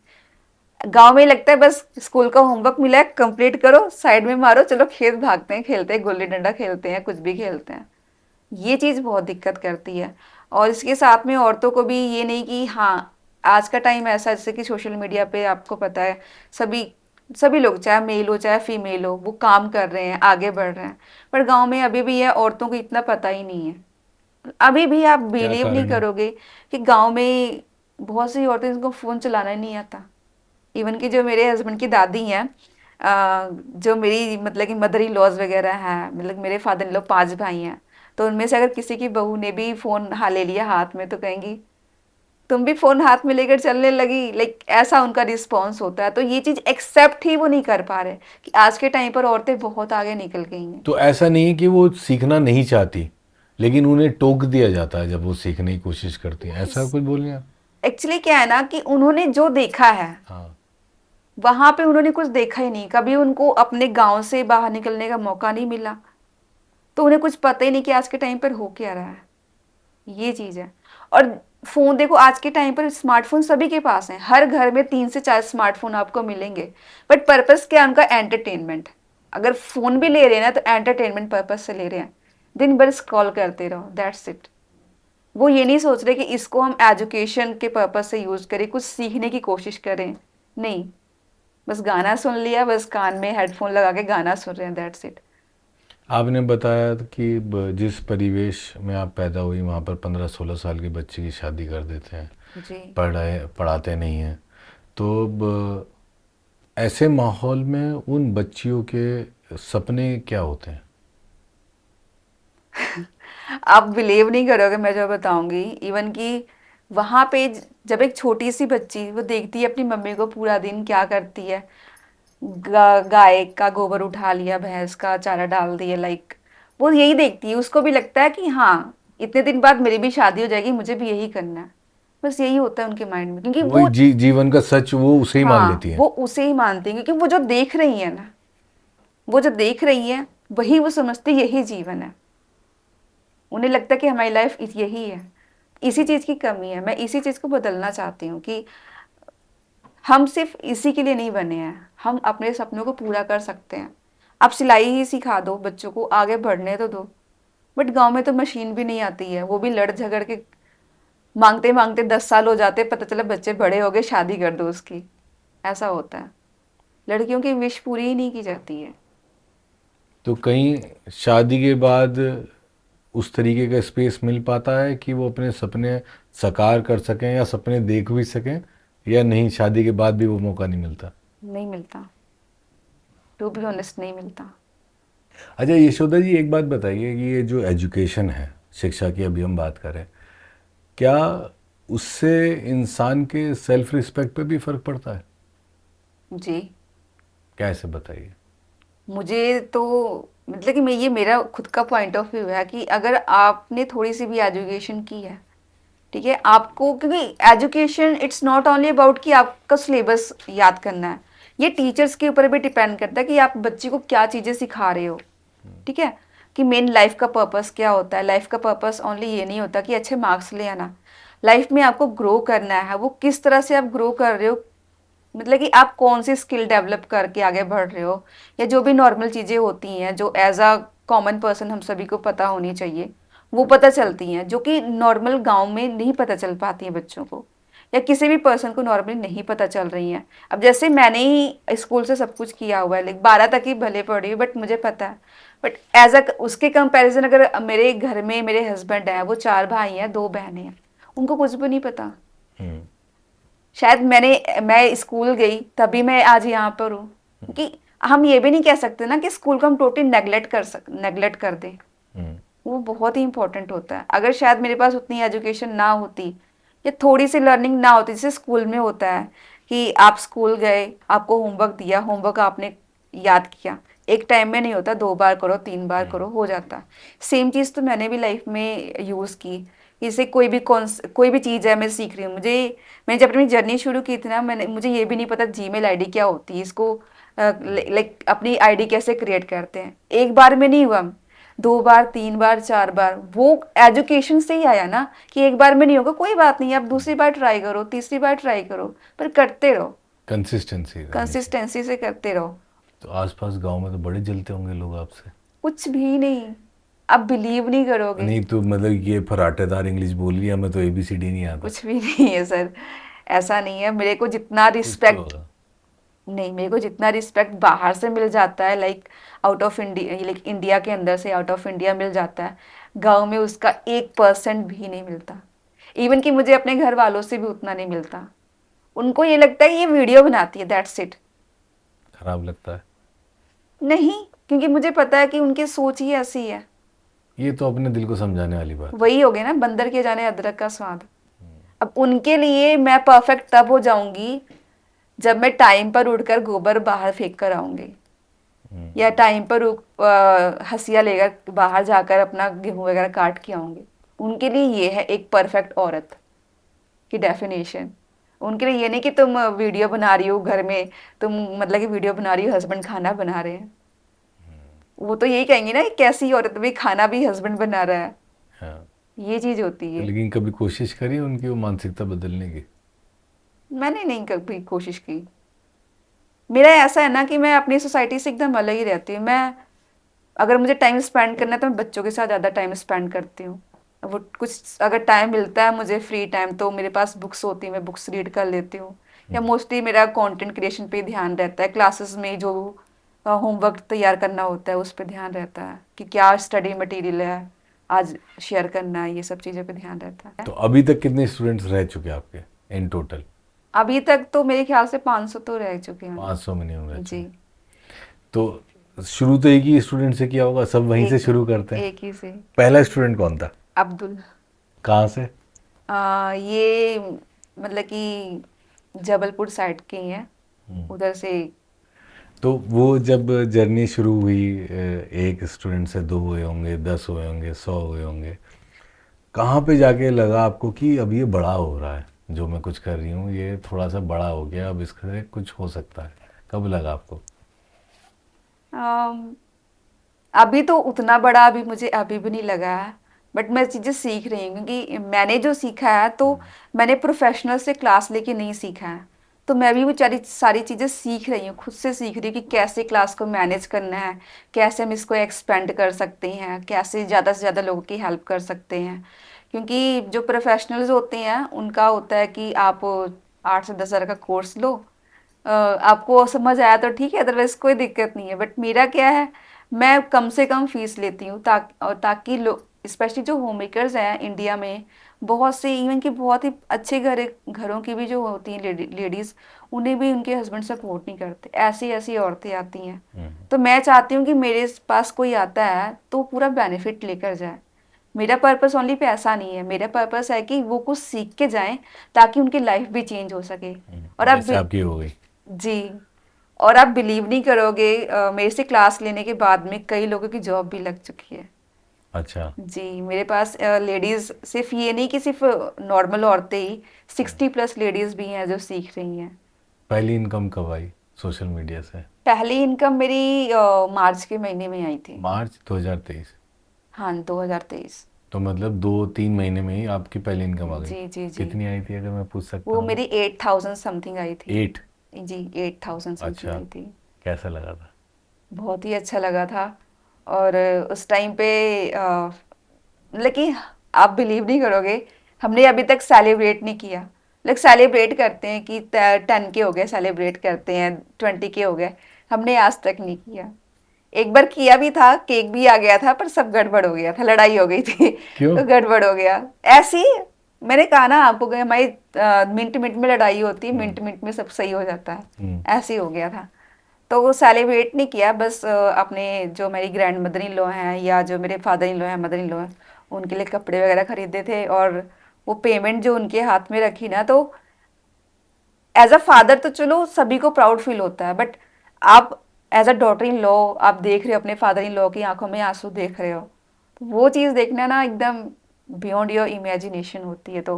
गांव में लगता है बस स्कूल का होमवर्क मिला है कंप्लीट करो, साइड में मारो, चलो खेत भागते हैं, खेलते हैं, गुल्ली डंडा खेलते हैं, कुछ भी खेलते हैं। ये चीज़ बहुत दिक्कत करती है। और इसके साथ में औरतों को भी ये नहीं कि हाँ, आज का टाइम ऐसा जैसे कि सोशल मीडिया पे आपको पता है सभी सभी लोग, चाहे मेल हो चाहे फीमेल हो, वो काम कर रहे हैं, आगे बढ़ रहे हैं। पर गांव में अभी भी है, औरतों को इतना पता ही नहीं है। अभी भी आप क्या बिलीव नहीं कारण है? करोगे कि गांव में बहुत सी औरतें जिनको फ़ोन चलाना ही नहीं आता। इवन कि जो मेरे हस्बैंड की दादी हैं, जो मेरी मतलब कि मदर इन लॉज वगैरह हैं, मतलब मेरे फादर इन लॉ 5 भाई हैं, तो उनमें से अगर किसी की बहू ने भी फ़ोन ले लिया हाथ में तो कहेंगी तुम भी फ़ोन हाथ में लेकर चलने लगी, लाइक ऐसा उनका रिस्पॉन्स होता है। तो ये चीज़ एक्सेप्ट ही वो नहीं कर पा रहे कि आज के टाइम पर औरतें बहुत आगे निकल गई हैं। तो ऐसा नहीं है कि वो सीखना नहीं चाहती, लेकिन उन्हें टोक दिया जाता है जब वो सीखने की कोशिश करती हैं, ऐसा कुछ बोलिए आप? एक्चुअली क्या है ना कि उन्होंने जो देखा है हाँ। वहां पे उन्होंने कुछ देखा ही नहीं, कभी उनको अपने गांव से बाहर निकलने का मौका नहीं मिला, तो उन्हें कुछ पता ही नहीं कि आज के टाइम पर हो क्या रहा है। ये चीज है। और फोन देखो, आज के टाइम पर स्मार्टफोन सभी के पास है, हर घर में 3 से 4 स्मार्टफोन आपको मिलेंगे। बट पर्पस क्या है उनका? एंटरटेनमेंट। अगर फोन भी ले रहे हैं ना तो एंटरटेनमेंट पर्पस से ले रहे हैं, दिन भर स्क्रॉल करते रहो, दैट्स इट। वो ये नहीं सोच रहे कि इसको हम एजुकेशन के पर्पस से यूज करें, कुछ सीखने की कोशिश करें। नहीं, बस गाना सुन लिया, बस कान में हेडफोन लगा के गाना सुन रहे हैं, दैट्स इट। आपने बताया कि जिस परिवेश में आप पैदा हुई वहाँ पर 15-16 साल के बच्चे की शादी कर देते हैं, जी। पढ़ाते नहीं हैं। तो ऐसे माहौल में उन बच्चियों के सपने क्या होते हैं? आप बिलीव नहीं करोगे मैं जो बताऊंगी, इवन कि वहां पे जब एक छोटी सी बच्ची वो देखती है अपनी मम्मी को पूरा दिन क्या करती है, गाय का गोबर उठा लिया, भैंस का चारा डाल दिया, लाइक वो यही देखती है, उसको भी लगता है कि हाँ इतने दिन बाद मेरी भी शादी हो जाएगी, मुझे भी यही करना है। बस यही होता है उनके माइंड में, क्योंकि वही वो जीवन का सच वो उसे ही मान लेती हाँ हैं। वो उसे ही मानती है, क्योंकि वो जो देख रही है ना, वो जो देख रही है वही वो समझती यही जीवन है। उन्हें लगता है कि हमारी लाइफ यही है। इसी चीज़ की कमी है, मैं इसी चीज़ को बदलना चाहती हूँ कि हम सिर्फ इसी के लिए नहीं बने हैं, हम अपने सपनों को पूरा कर सकते हैं। आप सिलाई ही सिखा दो बच्चों को, आगे बढ़ने तो दो। बट गांव में तो मशीन भी नहीं आती है, वो भी लड़ झगड़ के मांगते मांगते 10 साल हो जाते, पता चला बच्चे बड़े हो गए, शादी कर दो उसकी। ऐसा होता है, लड़कियों की विश पूरी ही नहीं की जाती है। तो कहीं शादी के बाद उस तरीके का स्पेस मिल पाता है कि वो अपने सपने साकार कर सकें या सपने देख भी सकें, या नहीं, शादी के बाद भी वो मौका नहीं मिलता? नहीं मिलता, टू बी ऑनेस्ट नहीं मिलता। अच्छा यशोदा जी, एक बात बताइए कि ये जो एजुकेशन है, शिक्षा की अभी हम बात करें, क्या उससे इंसान के सेल्फ रिस्पेक्ट पे भी फर्क पड़ता है? जी, कैसे, बताइए। मुझे तो मतलब कि मैं, ये मेरा खुद का पॉइंट ऑफ व्यू है कि अगर आपने थोड़ी सी भी एजुकेशन की है, ठीक है, आपको, क्योंकि education it's not only about कि आपका सिलेबस याद करना है, ये टीचर्स के ऊपर भी डिपेंड करता है कि आप बच्चे को क्या चीज़ें सिखा रहे हो, ठीक है, कि मेन लाइफ का पर्पस क्या होता है। लाइफ का पर्पस ओनली ये नहीं होता कि अच्छे मार्क्स ले आना, लाइफ में आपको ग्रो करना है, वो किस तरह से आप ग्रो कर रहे हो, मतलब कि आप कौन सी स्किल डेवलप करके आगे बढ़ रहे हो, या जो भी नॉर्मल चीज़ें होती हैं जो एज अ कॉमन पर्सन हम सभी को पता होनी चाहिए, वो पता चलती हैं, जो कि नॉर्मल गांव में नहीं पता चल पाती हैं बच्चों को, या किसी भी पर्सन को नॉर्मली नहीं पता चल रही हैं। अब जैसे मैंने ही स्कूल से सब कुछ किया हुआ है, लाइक 12 तक ही भले पढ़ी, बट मुझे पता है, बट एज अ उसके कंपैरिजन अगर मेरे घर में मेरे हस्बैंड हैं, वो 4 भाई हैं 2 बहनें हैं, उनको कुछ भी नहीं पता। हम्म। शायद मैं स्कूल गई तभी मैं आज यहाँ पर हूँ, क्योंकि हम ये भी नहीं कह सकते ना कि स्कूल को हम टोटली नेगलेक्ट कर दें, हम्म। वो बहुत ही इंपॉर्टेंट होता है। अगर शायद मेरे पास उतनी एजुकेशन ना होती या थोड़ी सी लर्निंग ना होती, जैसे स्कूल में होता है कि आप स्कूल गए, आपको होमवर्क दिया, होमवर्क आपने याद किया, एक टाइम में नहीं होता, 2 बार करो 3 बार करो हो जाता। सेम चीज़ तो मैंने भी लाइफ में यूज़ की। जैसे कोई भी चीज़ है मैं सीख रही हूँ, मैंने जब अपनी जर्नी शुरू की थी ना, मुझे ये भी नहीं पता जीमेल आईडी क्या होती है, इसको लाइक अपनी आईडी कैसे क्रिएट करते हैं। एक बार में नहीं हुआ, 2 बार 3 बार 4 बार, वो एजुकेशन से ही आया ना, कि एक बार में नहीं होगा, कोई बात नहीं, आप दूसरी बार ट्राई करो, तीसरी बार ट्राई करो, पर करते रहो, कंसिस्टेंसी से करते रहो। तो आसपास गांव में तो बड़े जलते होंगे लोग आपसे। कुछ भी नहीं, आप बिलीव नहीं करोगे, नहीं तो मतलब ये फराटेदार इंग्लिश बोल लिया, मैं तो एबीसीडी नहीं आता। कुछ भी नहीं है सर, ऐसा नहीं है। मेरे को जितना कुछ तो रिस्पेक्ट, होगा। नहीं, मेरे को जितना रिस्पेक्ट बाहर से मिल जाता है, like out of India, like India के अंदर से आउट ऑफ इंडिया मिल जाता है, गांव में उसका 1% भी नहीं मिलता। इवन कि मुझे अपने घर वालों से भी उतना नहीं मिलता। उनको ये लगता है ये वीडियो बनाती है, दैट्स इट। खराब लगता है? नहीं, क्योंकि मुझे पता है कि उनकी सोच ही ऐसी है। ये तो अपने दिल को समझाने वाली बात है। वही हो गया ना, बंदर के जाने अदरक का स्वाद। अब उनके लिए मैं परफेक्ट तब हो जाऊंगी जब मैं टाइम पर उठकर गोबर बाहर फेंक कर आऊंगी, या टाइम पर हंसिया लेकर बाहर जाकर अपना गेहूं वगैरह काट के आऊंगी। उनके लिए ये है एक परफेक्ट औरत की डेफिनेशन। उनके लिए ये नहीं कि तुम वीडियो बना रही हो घर में, तुम मतलब कि वीडियो बना रही हो, हस्बैंड खाना बना रहे हैं, वो तो यही कहेंगे ना, कैसी औरत भी, खाना भी हस्बैंड बना रहा है, हाँ। ये चीज होती है। लेकिन कभी कोशिश करी उनकी वो मानसिकता बदलने की? मैंने नहीं कभी कोशिश की। मेरा ऐसा है ना कि मैं अपनी सोसाइटी से एकदम अलग ही रहती हूँ। मैं, अगर मुझे टाइम स्पेंड करना है तो मैं बच्चों के साथ ज़्यादा टाइम स्पेंड करती हूँ। वो कुछ अगर टाइम मिलता है मुझे फ्री टाइम, तो मेरे पास बुक्स होती हैं, मैं बुक्स रीड कर लेती हूँ, या मोस्टली मेरा कंटेंट क्रिएशन पे ध्यान रहता है। क्लासेस में जो होमवर्क तैयार करना होता है उस पर ध्यान रहता है कि क्या स्टडी मटेरियल है आज शेयर करना है, ये सब चीज़ों पे ध्यान रहता है। तो अभी तक कितने स्टूडेंट्स रह चुके आपके इन टोटल? अभी तक तो मेरे ख्याल से 500 तो रह चुके हैं। 500 मिनिमम रह जी, चुके। तो शुरू तो एक ही स्टूडेंट से किया होगा, सब वहीं से शुरू करते हैं? एक ही से। पहला स्टूडेंट कौन था? अब्दुल। कहाँ से? ये मतलब कि जबलपुर साइड के ही हैं, उधर से। तो वो जब जर्नी शुरू हुई, एक स्टूडेंट से 2 हुए होंगे, 10 हुए होंगे, 100 हुए होंगे, कहाँ पे जाके लगा आपको कि अब ये बड़ा हो रहा है, जो मैं कुछ कर रही हूँ ये थोड़ा सा बड़ा हो गया, अब इससे कुछ हो सकता है? कब लगा आपको? अम, अभी तो उतना बड़ा अभी मुझे अभी भी नहीं लगा है, बट मैं चीज़ें सीख रही हूँ, क्योंकि मैंने जो सीखा है तो मैंने प्रोफेशनल से क्लास लेके नहीं सीखा है। तो मैं भी वो सारी चीज़ें सीख रही हूँ, खुद से सीख रही हूँ कि कैसे क्लास को मैनेज करना है, कैसे हम इसको एक्सपेंड कर सकते हैं, कैसे ज़्यादा से ज़्यादा लोगों की हेल्प कर सकते हैं। क्योंकि जो प्रोफेशनल्स होते हैं उनका होता है कि आप 8 से 10 हज़ार का कोर्स लो, आपको समझ आया तो ठीक है, अदरवाइज कोई दिक्कत नहीं है। बट मेरा क्या है, मैं कम से कम फीस लेती हूँ ताकि स्पेशली जो होम मेकर्स हैं इंडिया में, बहुत से इवन कि बहुत ही अच्छे घरों की भी जो होती हैं लेडीज, उन्हें भी उनके हस्बैंड सपोर्ट नहीं करते, ऐसी ऐसी औरतें आती हैं। तो मैं चाहती हूँ कि मेरे पास कोई आता है तो पूरा बेनिफिट लेकर जाए। मेरा पर्पस ओनली पैसा नहीं है, मेरा पर्पस है कि वो कुछ सीख के जाएं ताकि उनकी लाइफ भी चेंज हो सके। और अब जैसे आपकी हो गई। जी, और आप बिलीव नहीं करोगे, मेरे से क्लास लेने के बाद में कई लोगों की जॉब भी लग चुकी है। अच्छा। जी, मेरे पास लेडीज सिर्फ ये नहीं कि सिर्फ नॉर्मल औरतें ही, 60+ लेडीज भी हैं जो सीख रही हैं। पहली इनकम कब आई सोशल मीडिया से? पहली इनकम मेरी मार्च के महीने में आई थी। मार्च 2023। हाँ, 2023। तो मतलब 2-3 महीने में ही आपकी पहली इनकम आ गई? जी जी जी। कितनी आई थी अगर मैं पूछ सकता वो हूँ? मेरी 8000 समथिंग आई थी। 8। जी, 8000 समथिंग अच्छा। आई थी। कैसा लगा था? बहुत ही अच्छा लगा था। और उस टाइम पे लेकिन आप बिलीव नहीं करोगे, हमने अभी तक सेलिब्रेट नहीं किया। लोग सेलिब्रेट करते हैं कि 10 के हो गए, सेलिब्रेट करते हैं 20 के हो गए, हमने आज तक नहीं किया। एक बार किया भी था, केक भी आ गया था, पर सब गड़बड़ हो गया था, लड़ाई हो गई थी। क्यों? तो गड़बड़ हो गया ऐसी, मैंने कहा ना आपको कि हमारी मिनट मिनट में लड़ाई होती है, मिनट मिनट में सब सही हो जाता है, ऐसे ही हो गया था। तो वो सेलिब्रेट नहीं किया, बस अपने जो मेरी ग्रैंड मदर इन लॉ हैं या जो मेरे फादर इन लॉ हैं, मदर इन लॉ हैं, उनके लिए कपड़े वगैरह खरीदे थे। और वो पेमेंट जो उनके हाथ में रखी ना, तो एज अ फादर तो चलो सभी को प्राउड फील होता है, बट आप as a daughter in law आप देख रहे हो अपने फादर इन लॉ की आंखों में आंसू देख रहे हो, तो वो चीज़ देखना ना एकदम बियॉन्ड योर इमेजिनेशन होती है। तो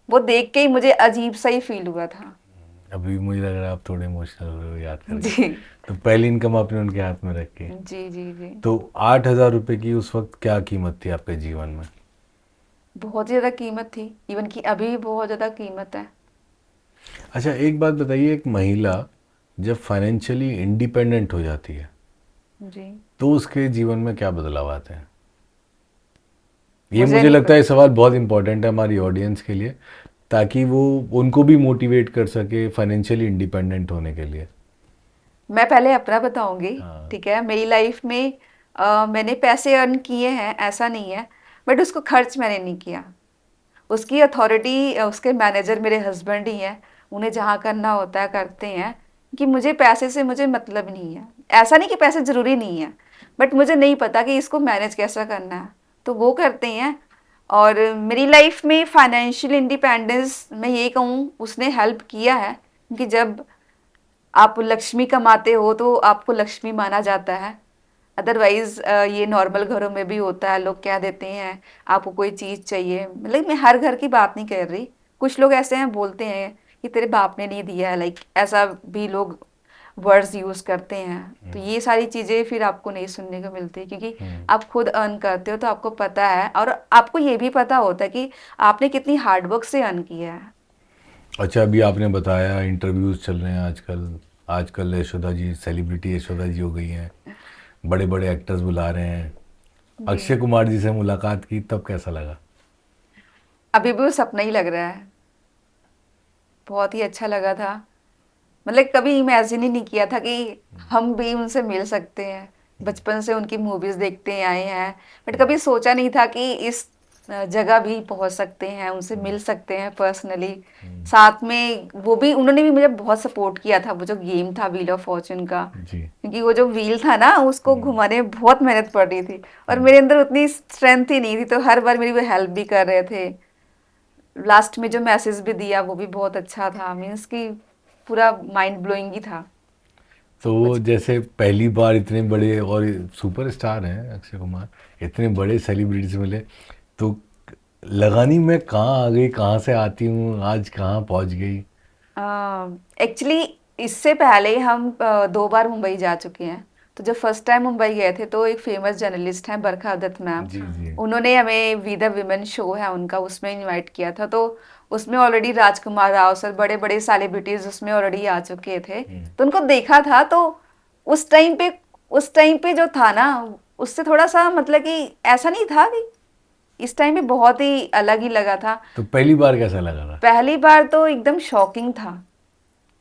वो देख के ही मुझे अजीब सा ही फील हुआ था। अभी मुझे लग रहा है आप थोड़े इमोशनल हो रहे हो याद करके। जी तो पहली इनकम आपने उनके हाथ में रख के, जी जी जी। तो 8,000 रुपए की उस वक्त क्या कीमत थी आपके जीवन में? बहुत ज़्यादा कीमत थी, इवन कि अभी भी बहुत ज़्यादा कीमत है। अच्छा, एक बात बताइए, एक महिला जब फाइनेंशियली इंडिपेंडेंट हो जाती है जी, तो उसके जीवन में क्या बदलाव आते हैं? ये मुझे मुझे नहीं लगता है पता। सवाल बहुत इंपॉर्टेंट है हमारी ऑडियंस के लिए, ताकि वो उनको भी मोटिवेट कर सके फाइनेंशियली इंडिपेंडेंट होने के लिए। मैं पहले अपना बताऊंगी। हाँ। ठीक है, मेरी लाइफ में मैंने पैसे अर्न किए हैं, ऐसा नहीं है, बट उसको खर्च मैंने नहीं किया। उसकी अथॉरिटी उसके मैनेजर मेरे हस्बैंड ही हैं, उन्हें जहाँ करना होता है करते हैं, कि मुझे पैसे से मुझे मतलब नहीं है। ऐसा नहीं कि पैसे ज़रूरी नहीं है, बट मुझे नहीं पता कि इसको मैनेज कैसा करना है, तो वो करते हैं। और मेरी लाइफ में फाइनेंशियल इंडिपेंडेंस मैं ये कहूँ उसने हेल्प किया है, क्योंकि जब आप लक्ष्मी कमाते हो तो आपको लक्ष्मी माना जाता है। अदरवाइज ये नॉर्मल घरों में भी होता है, लोग कह देते हैं आपको कोई चीज़ चाहिए, मतलब मैं हर घर की बात नहीं कर रही, कुछ लोग ऐसे हैं बोलते हैं कि तेरे बाप ने नहीं दिया है, लाइक ऐसा भी लोग वर्ड्स यूज करते हैं। तो ये सारी चीज़ें फिर आपको नहीं सुनने को मिलती, क्योंकि आप खुद अर्न करते हो तो आपको पता है, और आपको ये भी पता होता है कि आपने कितनी हार्डवर्क से अर्न किया है। अच्छा, अभी आपने बताया इंटरव्यूज चल रहे हैं आजकल, आजकल यशोदा जी सेलिब्रिटी यशोदा जी हो गई हैं, बड़े बड़े एक्टर्स बुला रहे हैं। अक्षय कुमार जी से मुलाकात की तब कैसा लगा? अभी भी वो सपना ही लग रहा है, बहुत ही अच्छा लगा था। मतलब कभी इमेजिन ही नहीं किया था कि हम भी उनसे मिल सकते हैं। बचपन से उनकी मूवीज देखते आए हैं, बट कभी सोचा नहीं था कि इस जगह भी पहुंच सकते हैं, उनसे मिल सकते हैं पर्सनली। साथ में वो भी, उन्होंने भी मुझे बहुत सपोर्ट किया था, वो जो गेम था व्हील ऑफ फॉर्च्यून का, जी। क्योंकि वो जो व्हील था ना उसको घुमाने में बहुत मेहनत पड़ रही थी, और मेरे अंदर उतनी स्ट्रेंथ ही नहीं थी, तो हर बार मेरी वो हेल्प भी कर रहे थे। लास्ट में जो मैसेज भी दिया वो भी बहुत अच्छा था, मीन्स कि पूरा माइंड ब्लोइंग ही था। तो वो जैसे पहली बार इतने बड़े और सुपरस्टार हैं अक्षय कुमार, इतने बड़े सेलिब्रिटी से मिले, तो लगा नहीं मैं कहाँ आ गई, कहाँ से आती हूँ, आज कहाँ पहुँच गई? एक्चुअली इससे पहले हम 2 बार मुंबई जा चुके हैं। तो जब फर्स्ट टाइम मुंबई गए थे तो एक फेमस जर्नलिस्ट हैं बरखा दत्त मैम, जी जी। उन्होंने हमें वी द विमेन शो है उनका, उसमें इनवाइट किया था। तो उसमें ऑलरेडी राजकुमार राव सर, बड़े बड़े सेलिब्रिटीज उसमें ऑलरेडी आ चुके थे, तो उनको देखा था। तो उस टाइम पे जो था ना, उससे थोड़ा सा मतलब कि ऐसा नहीं था कि, इस टाइम पे बहुत ही अलग ही लगा था। तो पहली बार कैसा लगा था? पहली बार तो एकदम शॉकिंग था,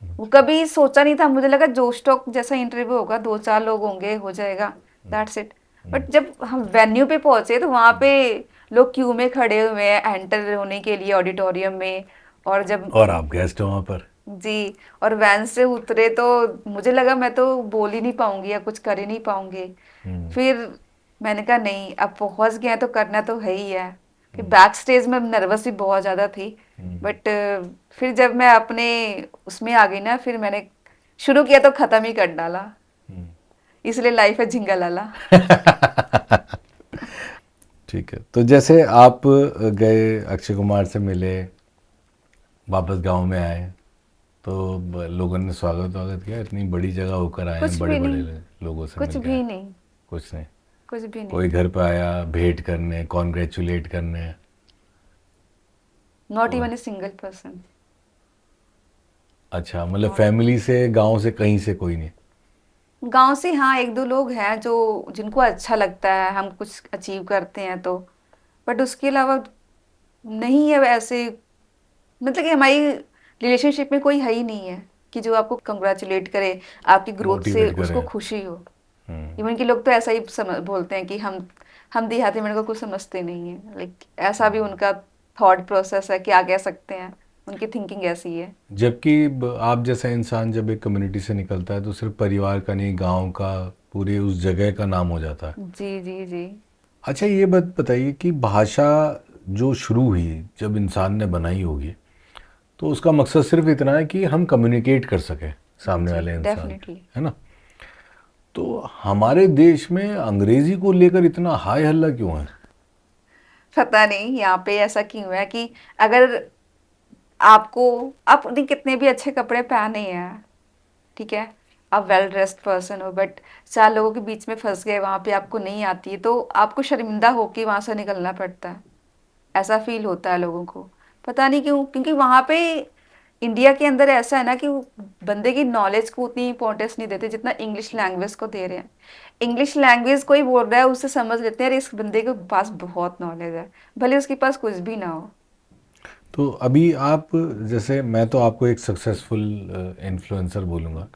वो कभी सोचा नहीं था, मुझे लगा जोश टॉक जैसा इंटरव्यू होगा, 2-4 लोग होंगे, हो जाएगा, दैट्स इट। बट जब हम वेन्यू पे पहुंचे तो वहां पे लोग क्यू में खड़े हुए हैं एंटर होने के लिए ऑडिटोरियम में। और जब और आप गेस्ट हो वहाँ पर। जी, और वैन से उतरे तो मुझे लगा मैं तो बोल ही नहीं पाऊंगी या कुछ कर ही नहीं पाऊंगी। फिर मैंने कहा नहीं, अब पहुंच गए हैं तो करना तो है ही है। फिर बैक स्टेज में नर्वस भी बहुत ज्यादा थी, बट फिर जब मैं अपने उसमें आ गई ना, फिर मैंने शुरू किया तो खत्म ही कर डाला। इसलिए लाइफ है झिंगा लाला। ठीक है, तो जैसे आप गए, अक्षय कुमार से मिले, वापस गांव में आए, तो लोगों ने स्वागत वागत किया? इतनी बड़ी जगह होकर आए हैं, कुछ बड़े भी बड़े नहीं, लोगों से कुछ मिल के भी आए? नहीं, कुछ नहीं? कुछ भी नहीं। कोई घर पे आया भेंट करने, कॉन्ग्रेचुलेट करने? Not even a single person. अच्छा, मतलब फैमिली से, गांव से, कहीं से कोई नहीं? गांव से हाँ, एक दो लोग हैं जो जिनको अच्छा लगता है हम कुछ अचीव करते हैं तो, बट उसके अलावा नहीं है वैसे। मतलब कि हमारी रिलेशनशिप में कोई है ही नहीं है कि जो आपको कंग्रेचुलेट करे, आपकी ग्रोथ से मोटिवेट उसको करें। खुशी हो। इवन कि लोग तो ऐसा ही बोलते हैं कि हम देहाती में को कुछ समझते नहीं है। लाइक ऐसा भी उनका थॉट प्रोसेस है कि आ कह सकते हैं, उनकी थिंकिंग ऐसी है। जबकि आप जैसा इंसान जब एक कम्युनिटी से निकलता है तो सिर्फ परिवार का नहीं, गांव का, पूरे उस जगह का नाम हो जाता है। जी जी जी। अच्छा, ये बात बताइए कि भाषा जो शुरू हुई, जब इंसान ने बनाई होगी, तो उसका मकसद सिर्फ इतना है कि हम कम्युनिकेट कर सकें सामने जी, वाले इंसान से, डेफिनेटली। है ना? तो हमारे देश में अंग्रेजी को लेकर इतना हाय हल्ला क्यों है? पता नहीं यहाँ पे ऐसा क्यों है कि अगर आपको, आप नहीं कितने भी अच्छे कपड़े पहने हैं, ठीक है, आप वेल ड्रेस्ड पर्सन हो, बट चार लोगों के बीच में फंस गए, वहां पे आपको नहीं आती है तो आपको शर्मिंदा होके वहां से निकलना पड़ता है। ऐसा फील होता है लोगों को, पता नहीं क्यों। क्योंकि वहां पे इंडिया के अंदर ऐसा है ना कि वो बंदे की नॉलेज को उतनी इंपॉर्टेंस नहीं देते जितना इंग्लिश लैंग्वेज को दे रहे हैं। इंग्लिश लैंग्वेज कोई बोल रहा है उससे समझ लेते हैं अरे इस बंदे के पास बहुत नॉलेज है, भले उसके पास कुछ भी ना हो। तो अभी आप, जैसे मैं तो आपको एक सक्सेसफुल इन्फ्लुएंसर बोलूँगा,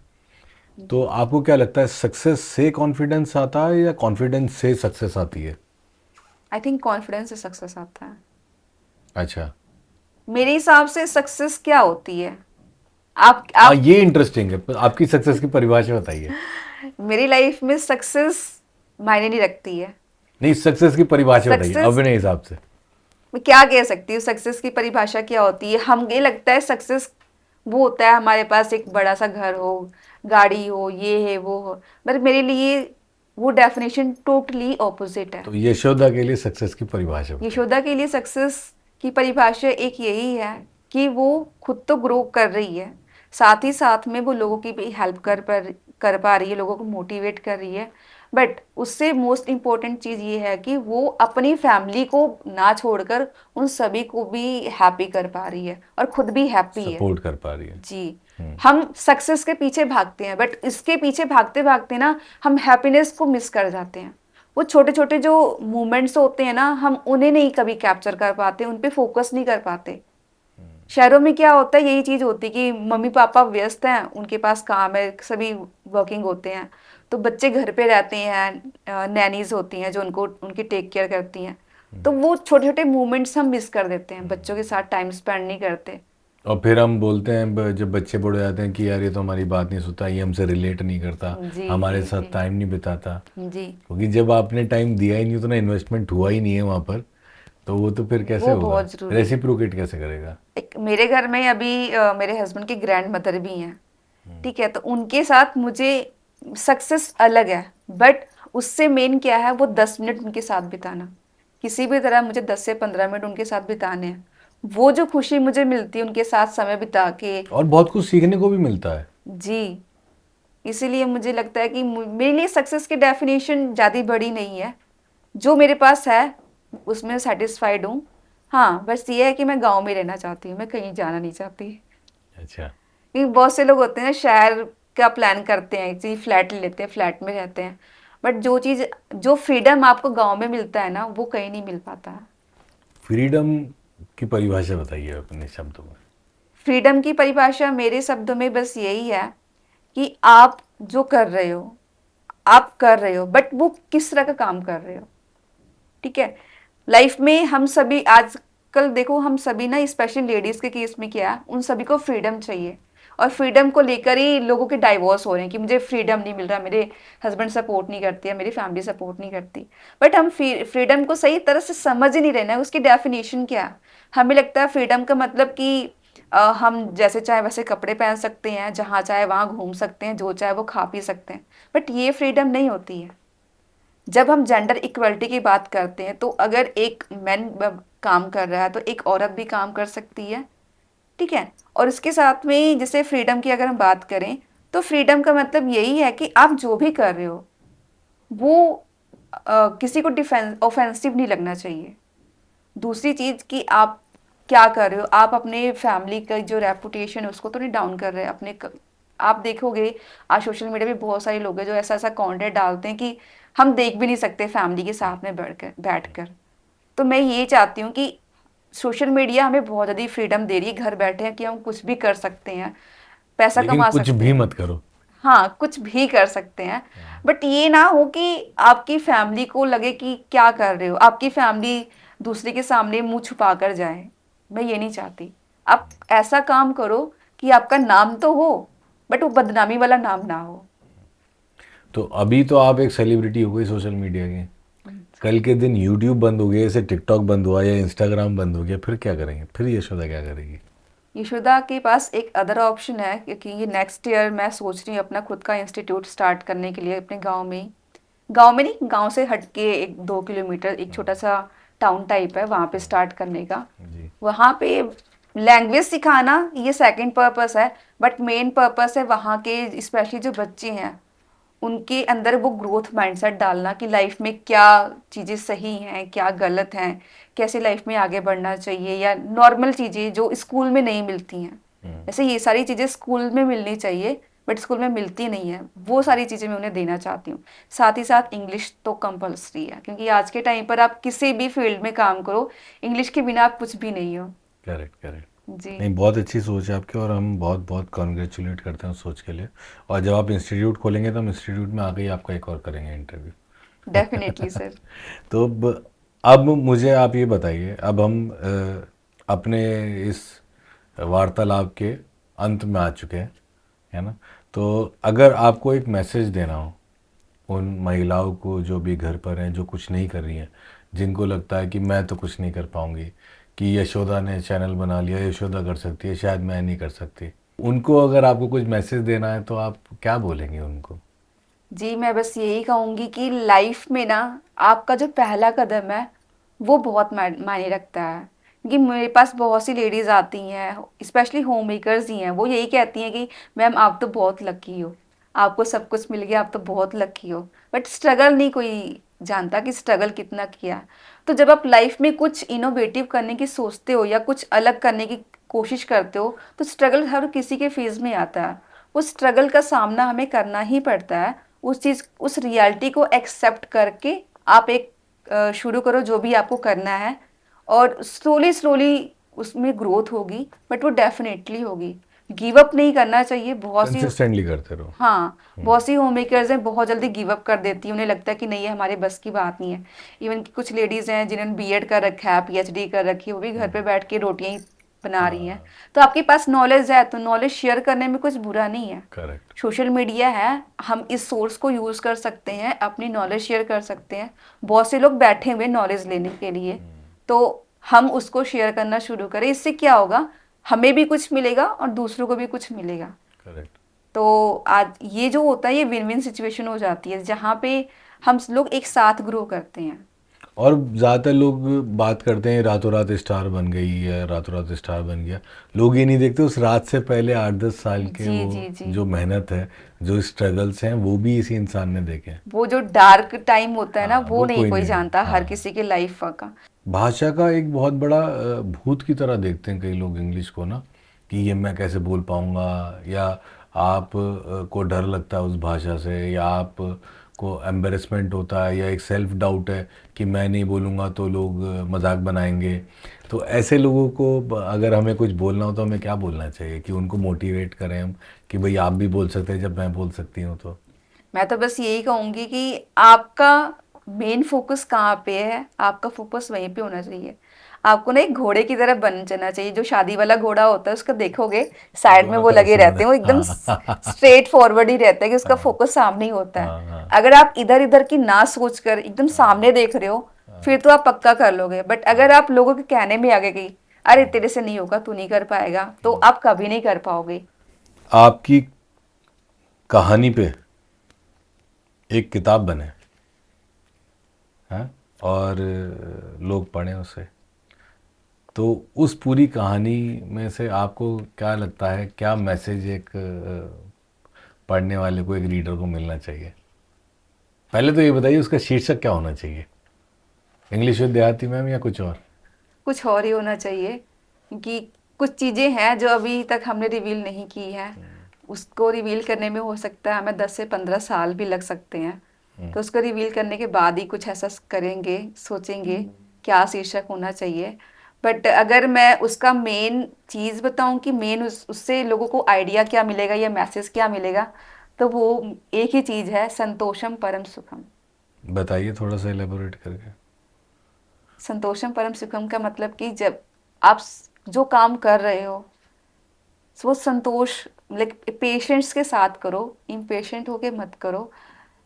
तो आपको क्या लगता है, सक्सेस से कॉन्फिडेंस आता है या कॉन्फिडेंस से सक्सेस आती है? आई थिंक कॉन्फिडेंस से सक्सेस आता है। अच्छा। मेरे हिसाब से सक्सेस क्या होती है, आप हाँ, आप ये इंटरेस्टिंग है, आपकी सक्सेस की परिभाषा बताइए। मेरी लाइफ में सक्सेस मायने नहीं रखती है। नहीं, सक्सेस की परिभाषा बताइए सक्सेस, अपने हिसाब से। मैं क्या कह सकती हूँ सक्सेस की परिभाषा क्या होती है। हम ये लगता है सक्सेस वो होता है हमारे पास एक बड़ा सा घर हो, गाड़ी हो, ये है वो हो, पर मेरे लिए वो डेफिनेशन टोटली ऑपोजिट है। तो यशोदा के लिए सक्सेस की परिभाषा बताइए। यशोदा के लिए सक्सेस की परिभाषा एक यही है कि वो खुद तो ग्रो कर रही है, साथ ही साथ में वो लोगों की भी हेल्प कर पा रही है, लोगों को मोटिवेट कर रही है। बट उससे मोस्ट इम्पोर्टेंट चीज़ ये है कि वो अपनी फैमिली को ना छोड़कर उन सभी को भी हैप्पी कर पा रही है और खुद भी हैप्पी है। सपोर्ट कर पा रही है। जी। हम सक्सेस के पीछे भागते हैं, बट इसके पीछे भागते भागते ना हम हैप्पीनेस को मिस कर जाते हैं। वो छोटे छोटे जो मोमेंट्स होते हैं ना, हम उन्हें नहीं कभी कैप्चर कर पाते, उन पे फोकस नहीं कर पाते। शहरों में क्या होता है, यही चीज होती है कि मम्मी पापा व्यस्त हैं, उनके पास काम है, सभी वर्किंग होते हैं, तो बच्चे घर पे रहते हैं, नैनीज होती हैं जो उनको उनकी टेक केयर करती हैं। तो वो छोटे छोटे मोमेंट्स हम मिस कर देते हैं, बच्चों के साथ टाइम स्पेंड नहीं करते। और फिर हम बोलते हैं जब बच्चे बड़े हो जाते हैं कि यार ये तो हमारी बात नहीं सुनता, ये हमसे रिलेट नहीं करता, जी हमारे जी साथ जी टाइम नहीं बिताता। जी। क्योंकि जब आपने टाइम दिया ही नहीं, उतना इन्वेस्टमेंट हुआ ही नहीं है वहाँ पर, तो वो तो फिर कैसे वो होगा? बहुत जरूरी है। रेसिप्रोकेट कैसे करेगा? एक मेरे घर में अभी मेरे हस्बैंड की ग्रैंड मदर भी हैं, ठीक है, तो उनके साथ मुझे सक्सेस अलग है, बट उससे मेन क्या है, वो 10 मिनट उनके साथ बिताना। किसी भी तरह मुझे 10 से 15 मिनट उनके साथ बिताने हैं। वो जो खुशी मुझे मिलती है उनके साथ समय बिता के। और बहुत कुछ सीखने को भी मिलता है। जी। इसीलिए मुझे लगता है कि मेरे लिए सक्सेस की डेफिनेशन ज़्यादा बड़ी नहीं है, जो मेरे पास है उसमें सेटिस्फाइड हूँ। हाँ, बस ये है कि मैं गांव में रहना चाहती हूँ, मैं कहीं जाना नहीं चाहती। अच्छा। क्योंकि बहुत से लोग होते हैं शहर का प्लान करते हैं, जी फ्लैट ले लेते हैं, फ्लैट में रहते हैं, बट जो चीज़, जो फ्रीडम आपको गांव में मिलता है ना, वो कहीं नहीं मिल पाता है। फ्रीडम की परिभाषा बताइए अपने शब्दों में। फ्रीडम की परिभाषा मेरे शब्दों में बस यही है कि आप जो कर रहे हो, आप कर रहे हो, बट वो किस तरह का काम कर रहे हो, ठीक है। लाइफ में हम सभी आजकल देखो, हम सभी ना, स्पेशली लेडीज के केस में क्या है, उन सभी को फ्रीडम चाहिए, और फ्रीडम को लेकर ही लोगों के डाइवोर्स हो रहे हैं कि मुझे फ्रीडम नहीं मिल रहा, मेरे हस्बैंड सपोर्ट नहीं करती है, मेरी फैमिली सपोर्ट नहीं करती। बट हम फ्रीडम को सही तरह से समझ ही नहीं रहे ना, उसकी डेफिनेशन क्या है। हमें लगता है फ्रीडम का मतलब कि हम जैसे चाहे वैसे कपड़े पहन सकते हैं, जहाँ चाहे वहाँ घूम सकते हैं, जो चाहे वो खा पी सकते हैं, बट ये फ्रीडम नहीं होती है। जब हम जेंडर इक्वलिटी की बात करते हैं, तो अगर एक मैन काम कर रहा है तो एक औरत भी काम कर सकती है, ठीक है। और इसके साथ में जैसे फ्रीडम की अगर हम बात करें, तो फ्रीडम का मतलब यही है कि आप जो भी कर रहे हो वो किसी को ऑफेंसिव नहीं लगना चाहिए। दूसरी चीज कि आप क्या कर रहे हो, आप अपने फैमिली का जो रेपुटेशन है उसको तो नहीं डाउन कर रहे अपने आप देखोगे आज सोशल मीडिया पे बहुत सारे लोग हैं जो ऐसा ऐसा कंटेंट डालते हैं कि हम देख भी नहीं सकते फैमिली के साथ में बैठकर। तो मैं ये चाहती हूँ कि सोशल मीडिया हमें बहुत ज़्यादा फ्रीडम दे रही है, घर बैठे हैं कि हम कुछ भी कर सकते हैं, पैसा लेकिन कमा कुछ सकते भी हैं। मत करो। हाँ, कुछ भी कर सकते हैं, बट ये ना हो कि आपकी फैमिली को लगे कि क्या कर रहे हो, आपकी फैमिली दूसरे के सामने मुंह छुपा कर जाए। मैं ये नहीं चाहती। आप ऐसा काम करो कि आपका नाम तो हो, बट वो बदनामी वाला नाम ना हो। तो अभी तो आप एक सेलिब्रिटी हो गई सोशल मीडिया की, कल के दिन यूट्यूब बंद हो गया, जैसे टिकटॉक बंद हुआ या इंस्टाग्राम बंद हो गया, फिर क्या करेंगे? फिर यशोदा क्या करेगी? यशोदा के पास एक अदर ऑप्शन है, क्योंकि ये नेक्स्ट ईयर मैं सोच रही हूँ अपना खुद का इंस्टीट्यूट स्टार्ट करने के लिए अपने गांव में ही। गांव में नहीं, गांव से हट के 1-2 किलोमीटर एक छोटा सा टाउन टाइप है, वहाँ पे स्टार्ट करने का। जी। वहाँ पे लैंग्वेज सिखाना ये सेकंड पर्पस है, बट मेन पर्पस है वहाँ के स्पेशली जो बच्चे हैं उनके अंदर वो ग्रोथ माइंडसेट डालना कि लाइफ में क्या चीज़ें सही हैं, क्या गलत हैं, कैसे लाइफ में आगे बढ़ना चाहिए, या नॉर्मल चीज़ें जो स्कूल में नहीं मिलती हैं। जैसे ये सारी चीज़ें स्कूल में मिलनी चाहिए, बट स्कूल में मिलती नहीं है, वो सारी चीज़ें मैं उन्हें देना चाहती हूँ। साथ ही साथ इंग्लिश तो कंपलसरी है, क्योंकि आज के टाइम पर आप किसी भी फील्ड में काम करो, इंग्लिश के बिना आप कुछ भी नहीं हो। Correct, correct. जी, नहीं, बहुत अच्छी सोच है आपकी, और हम बहुत बहुत कॉन्ग्रेचुलेट करते हैं उस सोच के लिए। और जब आप इंस्टीट्यूट खोलेंगे तो हम इंस्टीट्यूट में आके ही आपका एक और करेंगे इंटरव्यू। Definitely sir. तो अब मुझे आप ये बताइए, अब हम अपने इस वार्तालाप के अंत में आ चुके हैं, है ना? तो अगर आपको एक मैसेज देना हो उन महिलाओं को जो भी घर पर हैं, जो कुछ नहीं कर रही हैं, जिनको लगता है कि मैं तो कुछ नहीं कर पाऊंगी, कि यशोदा ने चैनल बना लिया, यशोदा कर सकती है, शायद मैं नहीं कर सकती, उनको अगर आपको कुछ मैसेज देना है तो आप क्या बोलेंगे उनको? जी, मैं बस यही कहूँगी कि लाइफ में ना आपका जो पहला कदम है वो बहुत मायने रखता है। क्योंकि मेरे पास बहुत सी लेडीज़ आती हैं, स्पेशली होम मेकर्स ही हैं, वो यही कहती हैं कि मैम आप तो बहुत लकी हो, आपको सब कुछ मिल गया, आप तो बहुत लकी हो। बट स्ट्रगल नहीं कोई जानता कि स्ट्रगल कितना किया। तो जब आप लाइफ में कुछ इनोवेटिव करने की सोचते हो या कुछ अलग करने की कोशिश करते हो, तो स्ट्रगल हर किसी के फेज में आता है। उस स्ट्रगल का सामना हमें करना ही पड़ता है। उस चीज़, उस रियलिटी को एक्सेप्ट करके आप एक शुरू करो जो भी आपको करना है, और स्लोली स्लोली उसमें ग्रोथ होगी, बट वो डेफिनेटली होगी। गिव अप नहीं करना चाहिए। बहुत सी, कंसिस्टेंटली करते रहो। हाँ, बहुत सी होम मेकर्स हैं बहुत जल्दी गिव अप कर देती हैं, उन्हें लगता है कि नहीं ये हमारे बस की बात नहीं है। इवन कि कुछ लेडीज़ हैं जिन्होंने बीएड कर रखा है, पीएचडी कर रखी है, वो भी घर पे बैठ के रोटियां ही बना रही हैं। तो आपके पास नॉलेज है तो नॉलेज शेयर करने में कुछ बुरा नहीं है। करेक्ट। सोशल मीडिया है, हम इस सोर्स को यूज़ कर सकते हैं, अपनी नॉलेज शेयर कर सकते हैं। बहुत से लोग बैठे हुए नॉलेज लेने के लिए, तो हम उसको शेयर करना शुरू करें। इससे क्या होगा, हमें भी कुछ मिलेगा और दूसरों को भी कुछ मिलेगा। करेक्ट। तो आज ये जो होता है ये विन विन सिचुएशन हो जाती है, जहाँ पे हम लोग एक साथ ग्रो करते हैं। और ज़्यादातर लोग बात करते हैं रातों रात स्टार बन गई है, रातों रात स्टार बन गया। लोग ये नहीं देखते उस रात से पहले 8-10 साल के जी वो जी जी, जो मेहनत है, जो स्ट्रगल्स हैं, वो भी इसी इंसान ने देखे हैं। वो जो डार्क टाइम होता है ना, हाँ, वो वो नहीं कोई कोई नहीं। जानता, हर हाँ। किसी के लाइफ का। भाषा का एक बहुत बड़ा भूत की तरह देखते हैं कई लोग इंग्लिश को ना, कि ये मैं कैसे बोल पाऊंगा, या आप को डर लगता है उस भाषा से, या आप को एम्बेरसमेंट होता है, या एक सेल्फ डाउट है कि मैं नहीं बोलूँगा तो लोग मजाक बनाएंगे। तो ऐसे लोगों को अगर हमें कुछ बोलना हो तो हमें क्या बोलना चाहिए कि उनको मोटिवेट करें हम, कि भाई आप भी बोल सकते हैं जब मैं बोल सकती हूँ तो? मैं तो बस यही कहूंगी कि आपका मेन फोकस कहाँ पे है, आपका फोकस वहीं पे होना चाहिए। आपको ना एक घोड़े की तरह बन जाना चाहिए, जो शादी वाला घोड़ा होता है उसका देखोगे साइड में वो लगे रहते हैं, वो एकदम स्ट्रेट फॉरवर्ड ही रहता है कि उसका फोकस सामने ही होता है। अगर आप इधर इधर की ना सोच कर एकदम सामने देख रहे हो फिर तो आप पक्का कर लोगे। बट अगर आप लोगों के कहने में आगे गई, अरे तेरे से नहीं होगा, तू नहीं कर पाएगा, तो आप कभी नहीं कर पाओगे। आपकी कहानी पे एक किताब बने हैं और लोग पढ़ें उसे, तो उस पूरी कहानी में से आपको क्या लगता है, क्या मैसेज एक पढ़ने वाले को, एक रीडर को मिलना चाहिए? पहले तो ये बताइए उसका शीर्षक क्या होना चाहिए, इंग्लिश विद देहाती मैम या कुछ और? कुछ और ही होना चाहिए, क्योंकि कुछ चीज़ें हैं जो अभी तक हमने रिवील नहीं की है। उसको रिवील करने में हो सकता है हमें 10 से 15 साल भी लग सकते हैं। तो उसको रिवील करने के बाद ही कुछ ऐसा करेंगे, सोचेंगे क्या शीर्षक होना चाहिए। बट अगर मैं उसका मेन चीज़ बताऊं कि मेन उससे लोगों को आइडिया क्या मिलेगा या मैसेज क्या मिलेगा, तो वो एक ही चीज़ है, संतोषम परम सुखम। बताइए थोड़ा सा एलेबोरेट करके। संतोषम परम सुखम का मतलब कि जब आप जो काम कर रहे हो वो संतोष, लाइक पेशेंस के साथ करो, इम्पेशेंट होके मत करो।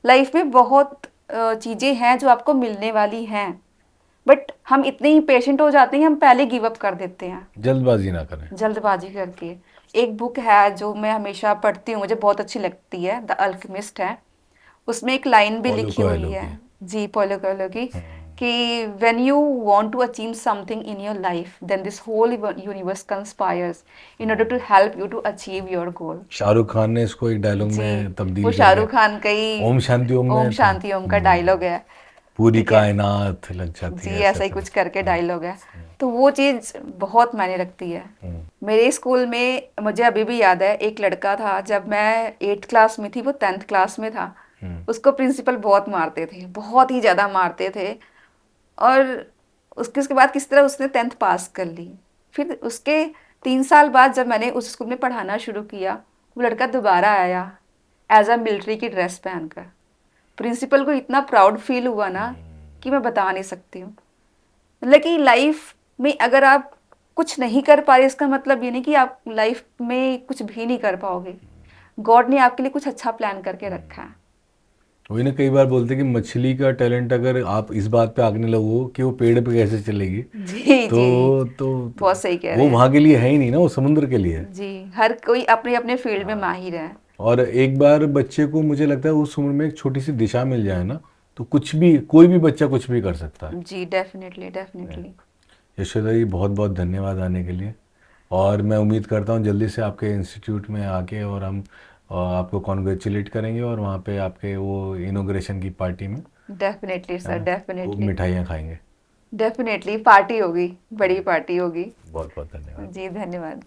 लाइफ में बहुत चीज़ें हैं जो आपको मिलने वाली हैं, बट हम इतने ही पेशेंट हो जाते हैं, हम पहले गिव अप कर देते हैं जल्दबाजी ना करें। जल्दबाजी करके। एक बुक है जो मैं हमेशा पढ़ती हूँ, मुझे बहुत अच्छी लगती है, द अल्केमिस्ट है। उसमें एक लाइन भी पॉलो लिखी हुई कोएल्हो है, की। जी, पॉलो कोएल्हो की, कि when you want to achieve something in your life then this whole universe conspires in order to help you to achieve your goal. Shahrukh Khan ने इसको एक डायलॉग जी, में तब्दील वो कर शाहरुख दिया। खान का ही ओम शांति ओम ओम में था। शांति ओम का डायलॉग है। पूरी ठीक है, कायनात लग जाती जी, है, ऐसा ही था। कुछ करके डायलॉग है। तो वो चीज़ बहुत मायने रखती है। मेरे स्कूल में मुझे अभी भी याद है, एक लड़का था, जब मैं 8th क्लास में थी वो 10th क्लास में था। उसको प्रिंसिपल बहुत मारते थे, बहुत ही ज़्यादा मारते थे। और उसके बाद किस तरह उसने 10th पास कर ली। फिर उसके 3 साल बाद जब मैंने उस स्कूल में पढ़ाना शुरू किया, वो लड़का दोबारा आया एज अ मिलिट्री की ड्रेस पहनकर। प्रिंसिपल को इतना प्राउड फील हुआ ना कि मैं बता नहीं सकती हूँ। मतलब कि लाइफ में अगर आप कुछ नहीं कर पा रहे, इसका मतलब ये नहीं कि आप लाइफ में कुछ भी नहीं कर पाओगे। गॉड ने आपके लिए कुछ अच्छा प्लान करके रखा है। वही ना, कई बार बोलते हैं कि मछली का टैलेंट अगर आप इस बात पे आगने लगो कि वो पेड़ पे कैसे चलेगी, जी तो जी, तो बहुत सही कह रहे वो हैं। वहाँ के लिए है ही नहीं ना, वो समुद्र के लिए है। जी, हर कोई अपने अपने फील्ड में माहिर है। और एक बार बच्चे को, मुझे लगता है उस उम्र में एक छोटी सी दिशा मिल जाए ना, तो कुछ भी, कोई भी बच्चा कुछ भी कर सकता है। जी, डेफिनेटली डेफिनेटली। यशोदा जी, बहुत बहुत धन्यवाद आने के लिए। और मैं उम्मीद करता हूँ जल्दी से आपके इंस्टीट्यूट में आके और हम आपको कॉन्ग्रेचुलेट करेंगे और वहाँ पे आपके वो इनॉग्रेशन की पार्टी में, डेफिनेटली है सर, ना, खूब डेफिनेटली। मिठाइयाँ खाएंगे। डेफिनेटली पार्टी होगी, बड़ी पार्टी होगी। बहुत बहुत धन्यवाद। जी, धन्यवाद।